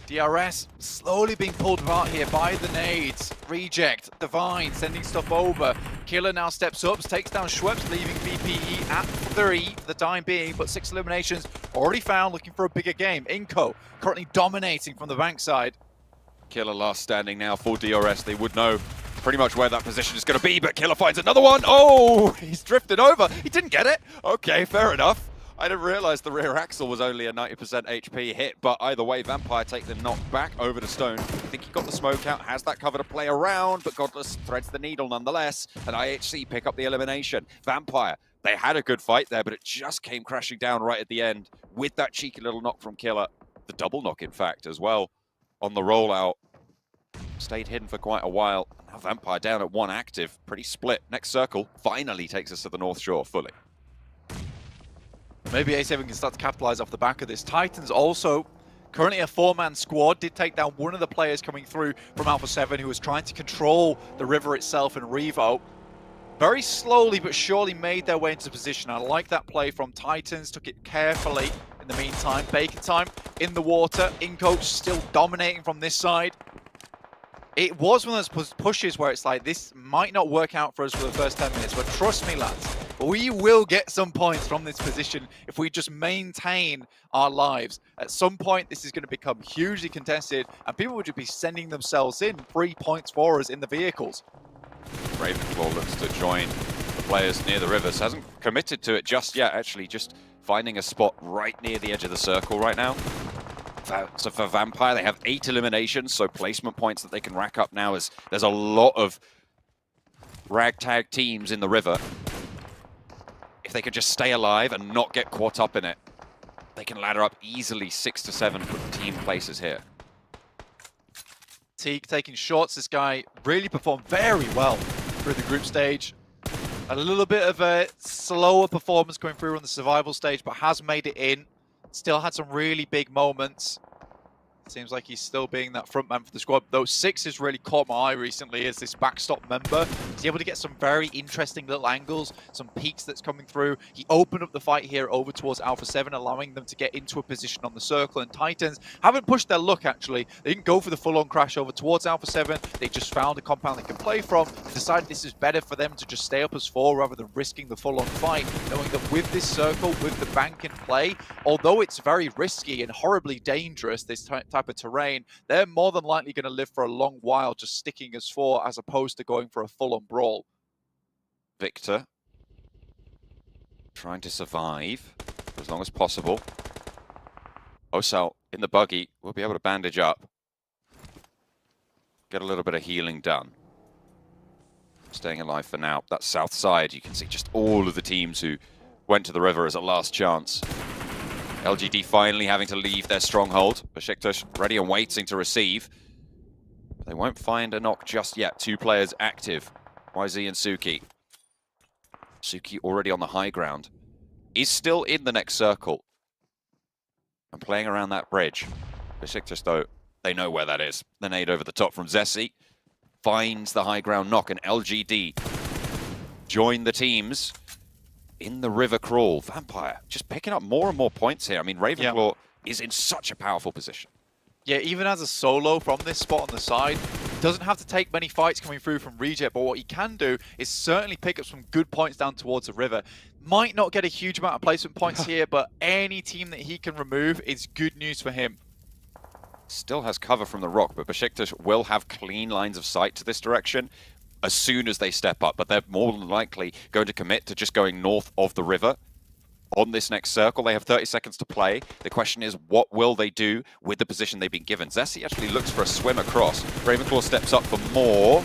DRS slowly being pulled apart here by the nades. Reject, Divine sending stuff over. Killer now steps up, takes down Schweppes, leaving VPE at 3 for the time being, but 6 eliminations already found, looking for a bigger game. Inco currently dominating from the bank side. Killer last standing now for DRS. They would know pretty much where that position is going to be, but Killer finds another one. Oh, he's drifted over. He didn't get it. Okay, fair enough. I didn't realize the rear axle was only a 90% HP hit, but either way, Vampire take the knock back over to Stone. I think he got the smoke out, has that cover to play around, but Godless threads the needle nonetheless, and IHC pick up the elimination. Vampire, they had a good fight there, but it just came crashing down right at the end with that cheeky little knock from Killer. The double knock, in fact, as well, on the rollout. Stayed hidden for quite a while. Now Vampire down at 1 active, pretty split. Next circle finally takes us to the North Shore fully. Maybe A7 can start to capitalize off the back of this. Titans also currently a 4-man squad. Did take down one of the players coming through from Alpha 7 who was trying to control the river itself in Revo. Very slowly but surely made their way into position. I like that play from Titans. Took it carefully in the meantime. Bacon time in the water. Incoach still dominating from this side. It was one of those pushes where it's like, this might not work out for us for the first 10 minutes, but trust me, lads, we will get some points from this position if we just maintain our lives. At some point, this is going to become hugely contested, and people would just be sending themselves in 3 points for us in the vehicles. Ravenclaw looks to join the players near the rivers. Hasn't committed to it just yet, actually, just finding a spot right near the edge of the circle right now. So for Vampire, they have 8 eliminations, so placement points that they can rack up now as there's a lot of ragtag teams in the river. If they could just stay alive and not get caught up in it, they can ladder up easily 6 to 7 team places here. Teague taking shots. This guy really performed very well through the group stage. A little bit of a slower performance going through on the survival stage, but has made it in. Still had some really big moments. Seems like he's still being that front man for the squad. Though 6 has really caught my eye recently as this backstop member. He's able to get some very interesting little angles, some peaks that's coming through. He opened up the fight here over towards Alpha 7, allowing them to get into a position on the circle. And Titans haven't pushed their luck, actually. They didn't go for the full-on crash over towards Alpha 7. They just found a compound they can play from. Decided this is better for them to just stay up as 4 rather than risking the full-on fight, knowing that with this circle, with the bank in play, although it's very risky and horribly dangerous, this type of terrain, they're more than likely going to live for a long while just sticking as 4 as opposed to going for a full-on brawl. Victor trying to survive for as long as possible. Osal in the buggy will be able to bandage up, get a little bit of healing done. Staying alive for now. That south side, you can see just all of the teams who went to the river as a last chance. LGD finally having to leave their stronghold. Besiktas ready and waiting to receive. They won't find a knock just yet. 2 players active, YZ and Suki. Suki already on the high ground. Is still in the next circle. And playing around that bridge. Besiktas, though, they know where that is. The nade over the top from Zessi. Finds the high ground knock, and LGD join the teams in the river crawl. Vampire just picking up more and more points here. I mean, Ravenclaw is in such a powerful position. Yeah, even as a solo from this spot on the side, doesn't have to take many fights coming through from Reject, but what he can do is certainly pick up some good points down towards the river. Might not get a huge amount of placement points here, but any team that he can remove is good news for him. Still has cover from the rock, but Besiktas will have clean lines of sight to this direction as soon as they step up, but they're more than likely going to commit to just going north of the river on this next circle. They have 30 seconds to play. The question is, what will they do with the position they've been given? Zessi actually looks for a swim across. Ravenclaw steps up for more.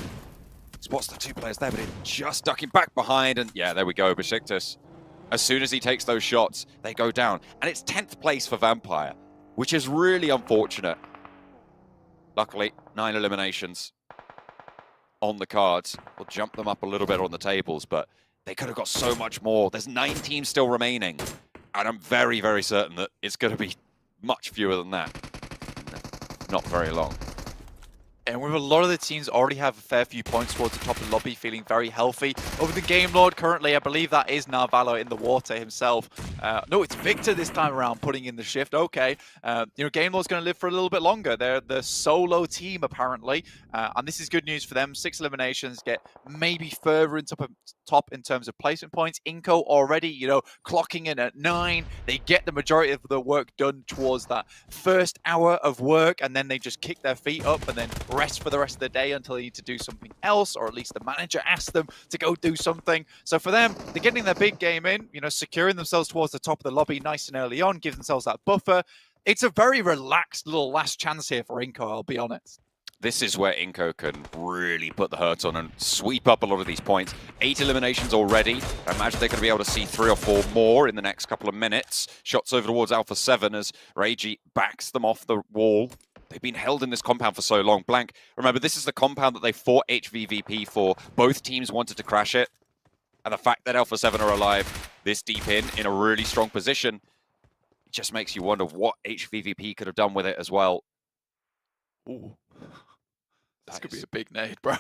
Spots the 2 players there, but it's just ducking back behind. And yeah, there we go, Besiktas. As soon as he takes those shots, they go down. And it's 10th place for Vampire, which is really unfortunate. Luckily, 9 eliminations on the cards. We'll jump them up a little bit on the tables, but they could have got so much more. There's 9 teams still remaining, and I'm very, very certain that it's going to be much fewer than that. Not very long. And with a lot of the teams already have a fair few points towards the top of the lobby, feeling very healthy. Over the Game Lord currently, I believe that is now Valor in the water himself. No, it's Victor this time around putting in the shift. Okay, Game Lord's going to live for a little bit longer. They're the solo team apparently, and this is good news for them. 6 eliminations, get maybe further into top in terms of placement points. Inco already, clocking in at 9. They get the majority of the work done towards that first hour of work, and then they just kick their feet up and then rest for the rest of the day until they need to do something else, or at least the manager asks them to go do something. So for them, they're getting their big game in, securing themselves towards the top of the lobby nice and early on, give themselves that buffer. It's a very relaxed little last chance here for Inco, I'll be honest. This is where Inco can really put the hurt on and sweep up a lot of these points. 8 eliminations already. I imagine they're going to be able to see 3 or 4 more in the next couple of minutes. Shots over towards Alpha 7 as Reiji backs them off the wall. They've been held in this compound for so long. Blank, remember, this is the compound that they fought HVVP for. Both teams wanted to crash it. And the fact that Alpha 7 are alive this deep in a really strong position, it just makes you wonder what HVVP could have done with it as well. Ooh. This could be a big nade, bro.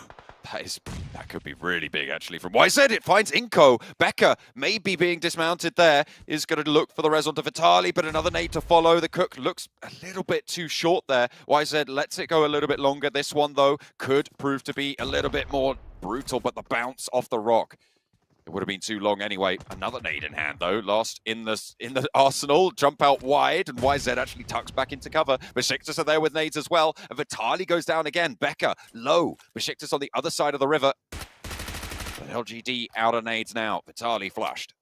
That could be really big, actually. From YZ, it finds Inco. Becca, maybe being dismounted there, is going to look for the res onto Vitali, but another nade to follow. The Cook looks a little bit too short there. YZ lets it go a little bit longer. This one, though, could prove to be a little bit more brutal, but the bounce off the rock, it would have been too long anyway. Another nade in hand, though. Lost in the arsenal. Jump out wide, and YZ actually tucks back into cover. Besiktas are there with nades as well. And Vitali goes down again. Becca, low. Besiktas on the other side of the river. But LGD out of nades now. Vitali flushed.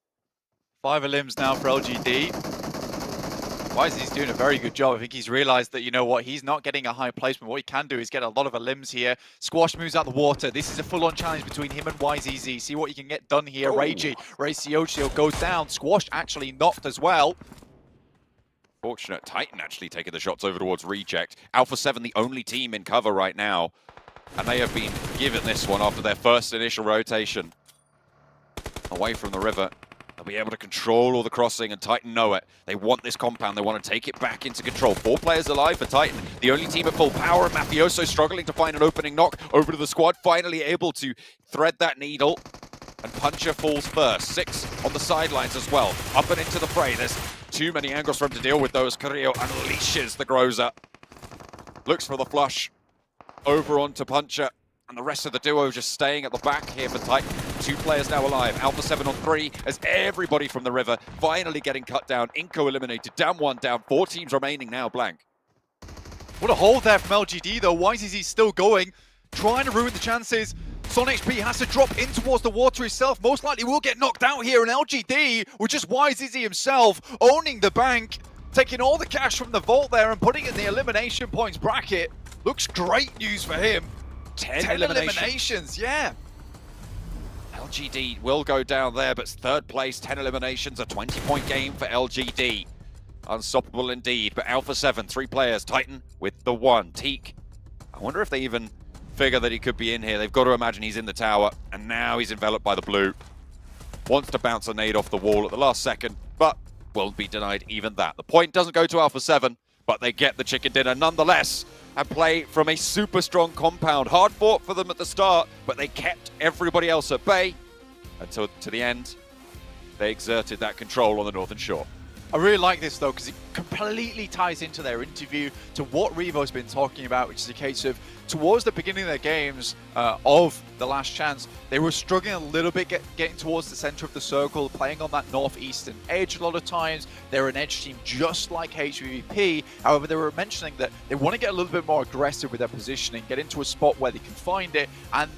5 elims now for LGD. He's doing a very good job. I think he's realized that, he's not getting a high placement. What he can do is get a lot of elims here. Squash moves out the water. This is a full-on challenge between him and YZZ. See what he can get done here. Reiji, Raciocio goes down. Squash actually knocked as well. Fortunate. Titan actually taking the shots over towards Reject. Alpha 7, the only team in cover right now. And they have been given this one after their first initial rotation. Away from the river. They'll be able to control all the crossing, and Titan know it. They want this compound. They want to take it back into control. 4 players alive for Titan. The only team at full power, and Mafioso struggling to find an opening knock over to the squad. Finally able to thread that needle, and Puncher falls first. 6 on the sidelines as well. Up and into the fray. There's too many angles for him to deal with those. Carrillo unleashes the Groza. Looks for the flush. Over onto Puncher. And the rest of the duo just staying at the back here for Titan. 2 players now alive. Alpha 7 on 3 as everybody from the river finally getting cut down. Inco eliminated. Down 1, down 4 teams remaining now. Blank. What a hold there from LGD though. YZZ still going, trying to ruin the chances. Son HP has to drop in towards the water himself. Most likely will get knocked out here. And LGD, with just YZZ himself, owning the bank, taking all the cash from the vault there and putting it in the elimination points bracket. Looks great news for him. 10 eliminations, yeah. LGD will go down there, but 3rd place, 10 eliminations, a 20-point game for LGD. Unstoppable indeed, but Alpha 7, 3 players. Titan with the 1. Teak, I wonder if they even figure that he could be in here. They've got to imagine he's in the tower, and now he's enveloped by the blue. Wants to bounce a nade off the wall at the last second, but will be denied even that. The point doesn't go to Alpha 7, but they get the chicken dinner nonetheless, and play from a super strong compound. Hard fought for them at the start, but they kept everybody else at bay until to the end. They exerted that control on the Northern Shore. I really like this though, because it completely ties into their interview to what Revo's been talking about, which is a case of towards the beginning of their games of the last chance, they were struggling a little bit getting towards the center of the circle, playing on that northeastern edge a lot of times. They're an edge team just like HVVP. However, they were mentioning that they want to get a little bit more aggressive with their positioning, get into a spot where they can find it, and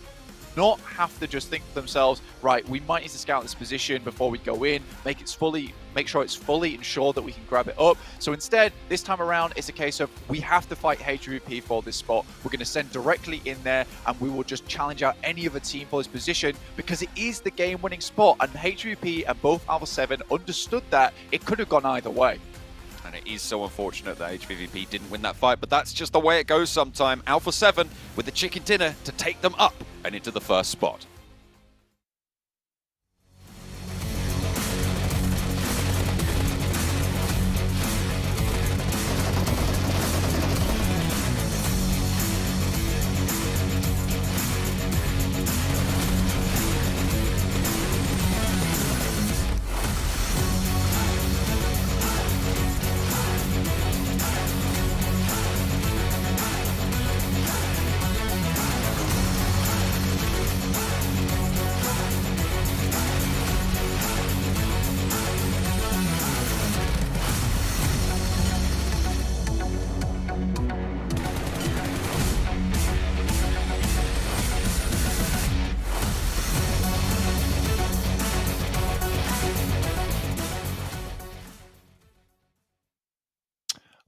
not have to just think to themselves, right, we might need to scout this position before we go in, make sure it's fully ensured that we can grab it up. So instead, this time around, it's a case of we have to fight HVP for this spot. We're going to send directly in there, and we will just challenge out any other team for this position because it is the game-winning spot. And HVP and both Alpha 7 understood that it could have gone either way. And it is so unfortunate that HVVP didn't win that fight, but that's just the way it goes sometime. Alpha 7 with the chicken dinner to take them up and into the first spot.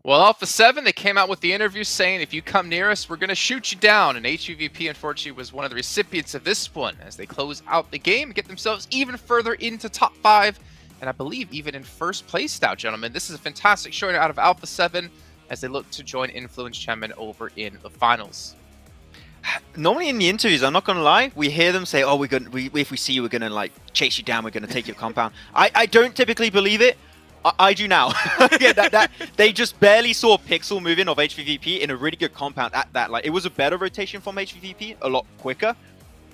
Well, Alpha 7, they came out with the interview saying, if you come near us, we're going to shoot you down. And HVVP, unfortunately, was one of the recipients of this one as they close out the game and get themselves even further into top 5. And I believe even in first place now, gentlemen. This is a fantastic showing out of Alpha 7 as they look to join Influence Champion over in the finals. Normally in the interviews, I'm not gonna lie, we hear them say, "Oh, if we see you, we're gonna like chase you down. We're gonna take your compound." I don't typically believe it. I do now. Yeah, that they just barely saw a pixel moving of HVVP in a really good compound at that. Like, it was a better rotation from HVVP, a lot quicker.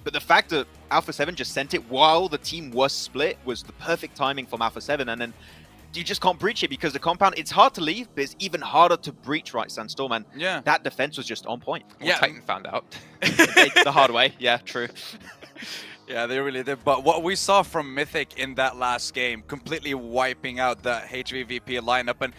But the fact that Alpha 7 just sent it while the team was split was the perfect timing from Alpha 7. And then you just can't breach it because the compound, it's hard to leave, but it's even harder to breach, right, Sandstorm? And Yeah. that defense was just on point. Well, Titan found out. The hard way. Yeah, true. Yeah, they really did. But what we saw from Mythic in that last game, completely wiping out the HVVP lineup. And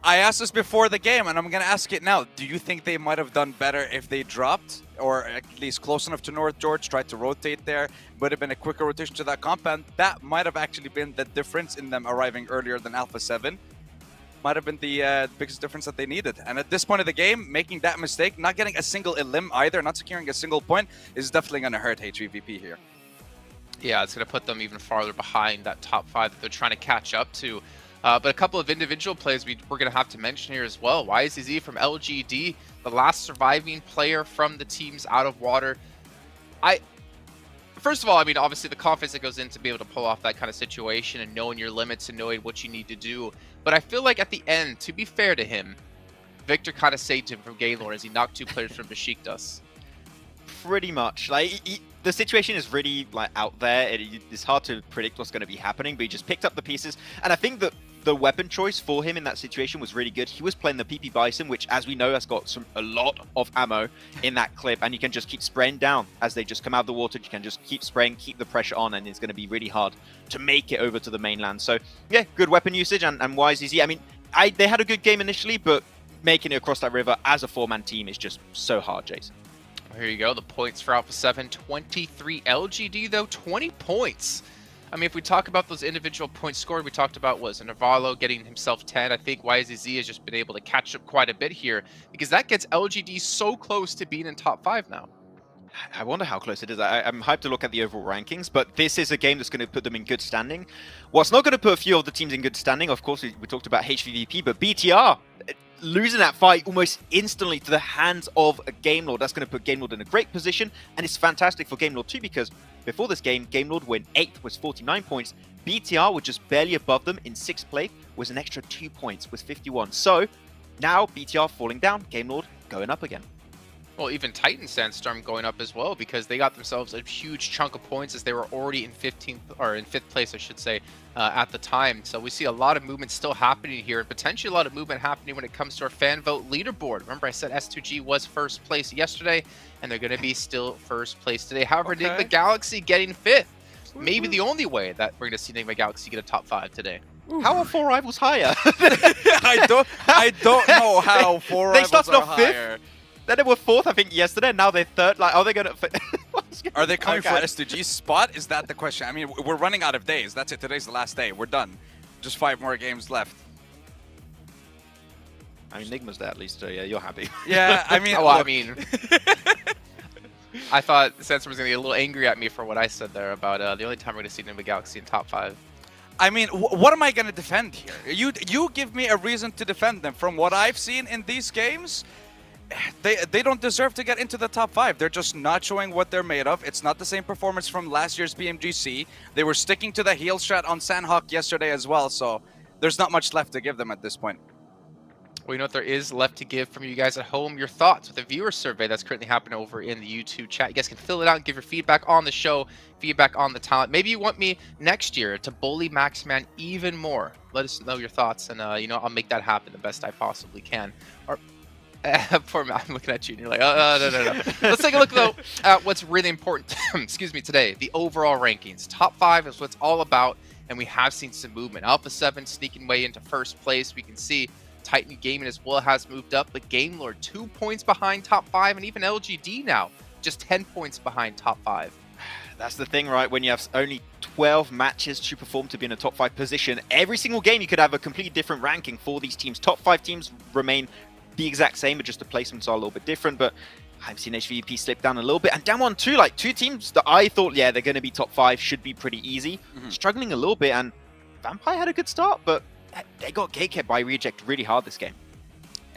I asked this before the game, and I'm going to ask it now. Do you think they might have done better if they dropped, or at least close enough to North George, tried to rotate there? Would have been a quicker rotation to that compound. That might have actually been the difference in them arriving earlier than Alpha 7. Might have been the biggest difference that they needed. And at this point of the game, making that mistake, not getting a single elim either, not securing a single point, is definitely going to hurt HVVP here. Yeah, it's going to put them even farther behind that top 5 that they're trying to catch up to. But a couple of individual plays we're going to have to mention here as well. YZZ from LGD, the last surviving player from the teams out of water. First of all, I mean, obviously the confidence that goes in to be able to pull off that kind of situation and knowing your limits and knowing what you need to do. But I feel like at the end, to be fair to him, Victor kind of saved him from Gaylord as he knocked 2 players from Besiktas. Pretty much. Like, the situation is really like out there. It's hard to predict what's going to be happening, but he just picked up the pieces. And I think that the weapon choice for him in that situation was really good. He was playing the PP Bison, which, as we know, has got a lot of ammo in that clip, and you can just keep spraying down as they just come out of the water. You can just keep spraying, keep the pressure on, and it's going to be really hard to make it over to the mainland. So, yeah, good weapon usage, and YZZ. I mean, they had a good game initially, but making it across that river as a 4-man team is just so hard, Jason. Here you go, the points for Alpha 7, 23. LGD, though, 20 points. I mean, if we talk about those individual points scored, we talked about was Navarro getting himself 10. I think YZZ has just been able to catch up quite a bit here because that gets LGD so close to being in top 5 now. I wonder how close it is. I'm hyped to look at the overall rankings, but this is a game that's going to put them in good standing. What's not going to put a few of the teams in good standing, of course, we talked about HVVP, but BTR losing that fight almost instantly to the hands of a Gamelord. That's going to put Gamelord in a great position, and it's fantastic for Gamelord too, because before this game, Gamelord went 8th with 49 points. BTR were just barely above them in 6th place, was an extra 2 points with 51. So now BTR falling down, Gamelord going up again. Well, even Titan Sandstorm going up as well because they got themselves a huge chunk of points as they were already in 15th or in 5th place, I should say, at the time. So we see a lot of movement still happening here, and potentially a lot of movement happening when it comes to our fan vote leaderboard. Remember, I said S2G was first place yesterday, and they're going to be still first place today. However, Okay. Enigma Galaxy getting 5th. Maybe the only way that we're going to see Enigma Galaxy get a top 5 today. How are 4 rivals higher? I don't know how 4 They rivals started are off 5th? higher. Then they were 4th, I think, yesterday. Now they're 3rd. Like, are they gonna? Are they coming Okay. for SDG's spot? Is that the question? I mean, we're running out of days. That's it. Today's the last day. We're done. Just 5 more games left. I mean, Nigma's there at least, so yeah, you're happy. Yeah, I mean, Oh, I look, mean, I thought Sandstorm was going to get a little angry at me for what I said there about the only time we're going to see Nigma Galaxy in top 5. I mean, what am I going to defend here? You give me a reason to defend them. From what I've seen in these games, they don't deserve to get into the top 5. They're just not showing what they're made of. It's not the same performance from last year's BMGC. They were sticking to the heel strat on Sandhawk yesterday as well, so there's not much left to give them at this point. Well, you know what there is left to give from you guys at home? Your thoughts with the viewer survey that's currently happening over in the YouTube chat. You guys can fill it out and give your feedback on the show, feedback on the talent. Maybe you want me next year to bully Maxman even more. Let us know your thoughts, and you know, I'll make that happen the best I possibly can. Or poor Matt, I'm looking at you, and you're like, no. Let's take a look though at what's really important. Excuse me, today, the overall rankings. Top 5 is what's all about, and we have seen some movement. Alpha 7 sneaking way into 1st place. We can see Titan Gaming as well has moved up, but Game Lord 2 points behind top 5, and even LGD now just 10 points behind top 5. That's the thing, right? When you have only 12 matches to perform to be in a top 5 position, every single game you could have a completely different ranking for these teams. Top 5 teams remain the exact same, but just the placements are a little bit different. But I've seen HVP slip down a little bit, and Damwon too. Like 2 teams that I thought, yeah, they're going to be top 5, should be pretty easy. Struggling a little bit, and Vampire had a good start, but they got gatekept by Reject really hard this game.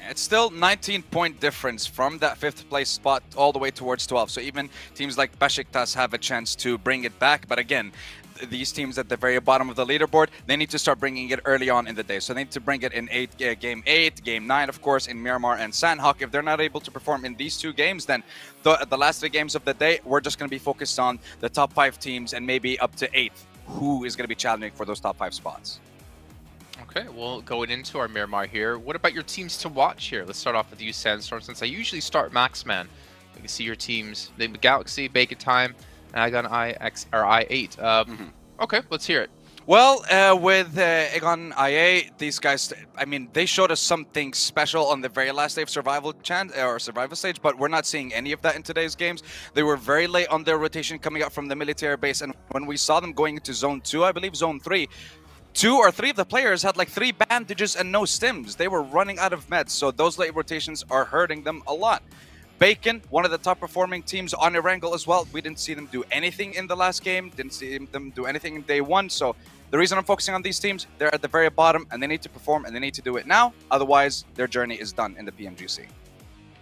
It's still 19-point difference from that 5th place spot all the way towards 12. So even teams like Besiktas have a chance to bring it back. But again, these teams at the very bottom of the leaderboard, they need to start bringing it early on in the day. So they need to bring it in game 8, game 9, of course, in Miramar and Sandhawk. If they're not able to perform in these 2 games, then the last 3 games of the day, we're just going to be focused on the top 5 teams and maybe up to 8th, who is going to be challenging for those top 5 spots. Okay, well, going into our Miramar here, what about your teams to watch here? Let's start off with you, Sandstorm, since I usually start Maxman. We can see your teams, the Galaxy, Bake It Time, Agon I8. Okay, let's hear it. Well, with Agon IA, these guys, I mean, they showed us something special on the very last day of survival stage, but we're not seeing any of that in today's games. They were very late on their rotation coming up from the military base, and when we saw them going into Zone 2, I believe Zone 3, 2 or 3 of the players had like 3 bandages and no stims. They were running out of meds, so those late rotations are hurting them a lot. Bacon, one of the top performing teams on Erangel as well. We didn't see them do anything in the last game, didn't see them do anything in day 1. So the reason I'm focusing on these teams, they're at the very bottom and they need to perform and they need to do it now. Otherwise, their journey is done in the PMGC.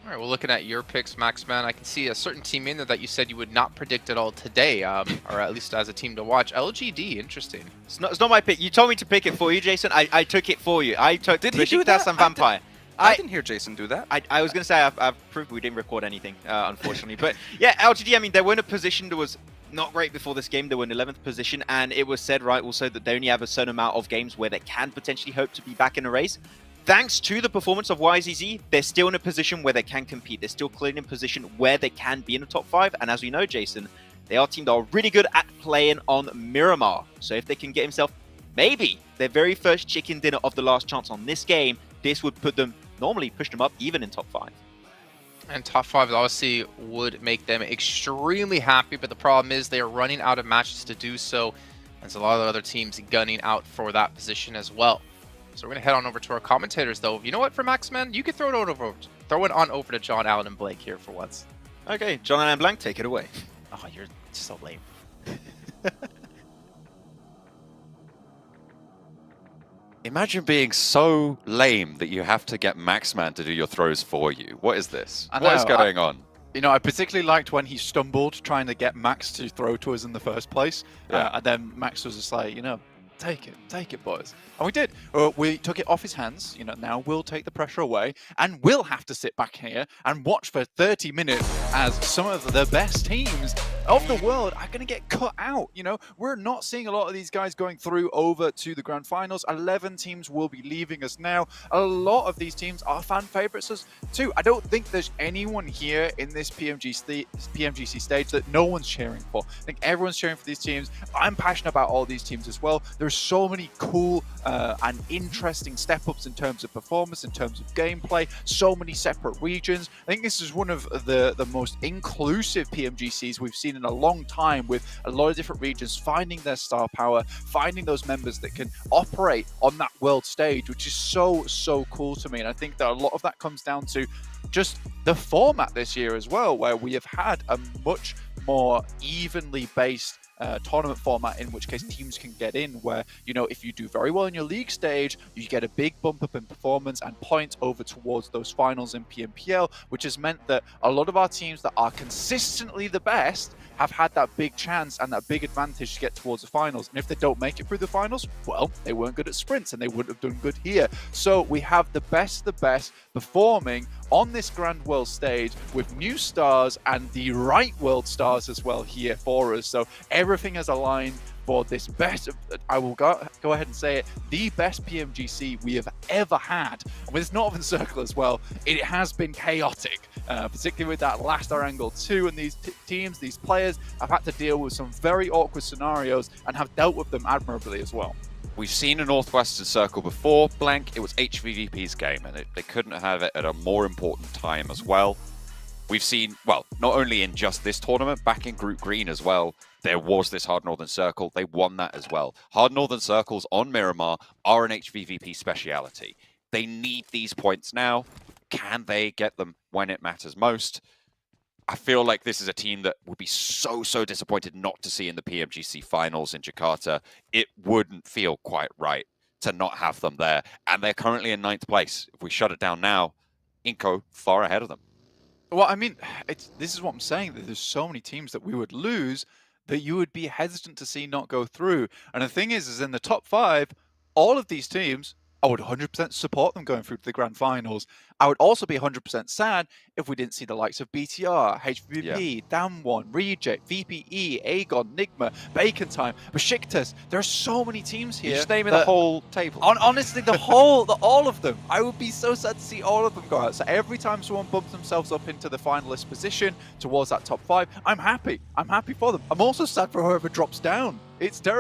All right, well, looking at your picks, Maxman, I can see a certain team in there that you said you would not predict at all today, or at least as a team to watch. LGD, interesting. It's not my pick. You told me to pick it for you, Jason. I took it for you. I took Did he do that? and Vampire. I didn't hear Jason do that. I was going to say I've proved we didn't record anything, unfortunately. But yeah, LGD, I mean, they were in a position that was not great before this game. They were in 11th position, and it was said, right, also that they only have a certain amount of games where they can potentially hope to be back in a race. Thanks to the performance of YZZ, they're still in a position where they can compete. They're still clearly in a position where they can be in the top 5. And as we know, Jason, they are a team that are really good at playing on Miramar. So if they can get himself maybe their very first chicken dinner of the last chance on this game, this would put them, normally push them up even in top 5. And top 5 obviously would make them extremely happy, but the problem is they are running out of matches to do so. There's a lot of other teams gunning out for that position as well. So we're going to head on over to our commentators, though. You know what, for Maxman? You can throw it on over to John, Allen, and Blake here for once. Okay, John and Blank, take it away. Oh, you're so lame. Imagine being so lame that you have to get Maxman to do your throws for you. What is this? What is going on? You know, I particularly liked when he stumbled trying to get Max to throw to us in the first place. Yeah. And then Max was just like, you know, take it, boys. And we did. We took it off his hands. You know, now we'll take the pressure away and we'll have to sit back here and watch for 30 minutes as some of the best teams of the world are going to get cut out. You know, we're not seeing a lot of these guys going through over to the grand finals. 11 teams will be leaving us now. A lot of these teams are fan favorites too. I don't think there's anyone here in this PMGC stage that no one's cheering for. I think everyone's cheering for these teams. I'm passionate about all these teams as well. There's so many cool and interesting step-ups in terms of performance, in terms of gameplay, so many separate regions. I think this is one of the most inclusive PMGCs we've seen in a long time, with a lot of different regions finding their star power, finding those members that can operate on that world stage, which is so cool to me. And I think that a lot of that comes down to just the format this year as well, where we have had a much more evenly based tournament format, in which case teams can get in, where, you know, if you do very well in your league stage, you get a big bump up in performance and points over towards those finals in PMPL, which has meant that a lot of our teams that are consistently the best have had that big chance and that big advantage to get towards the finals. And if they don't make it through the finals, well, they weren't good at sprints and they wouldn't have done good here. So we have the best performing on this grand world stage, with new stars and the right world stars as well here for us. So everything has aligned for this best, I will go ahead and say it, the best PMGC we have ever had. And with this Northern Circle as well, it has been chaotic, particularly with that last Angle 2, and these teams, these players have had to deal with some very awkward scenarios and have dealt with them admirably as well. We've seen a Northwestern Circle before, Blank. It was HVVP's game, and they couldn't have it at a more important time as well. We've seen, well, not only in just this tournament, back in Group Green as well, there was this Hard Northern Circle. They won that as well. Hard Northern Circles on Miramar are an HVVP speciality. They need these points now. Can they get them when it matters most? I feel like this is a team that would be so disappointed not to see in the PMGC finals in Jakarta. It wouldn't feel quite right to not have them there. And they're currently in 9th place. If we shut it down now, Inco far ahead of them. Well, I mean, this is what I'm saying, that there's so many teams that we would lose that you would be hesitant to see not go through. And the thing is in the top 5, all of these teams, I would 100% support them going through to the grand finals. I would also be 100% sad if we didn't see the likes of BTR, HVP, Damwon, Reject, VPE, Aegon, Nigma, Bacon Time, Besiktas. There are so many teams here. You're just naming the whole table. Honestly, all of them. I would be so sad to see all of them go out. So every time someone bumps themselves up into the finalist position towards that top 5, I'm happy. I'm happy for them. I'm also sad for whoever drops down. It's terrible.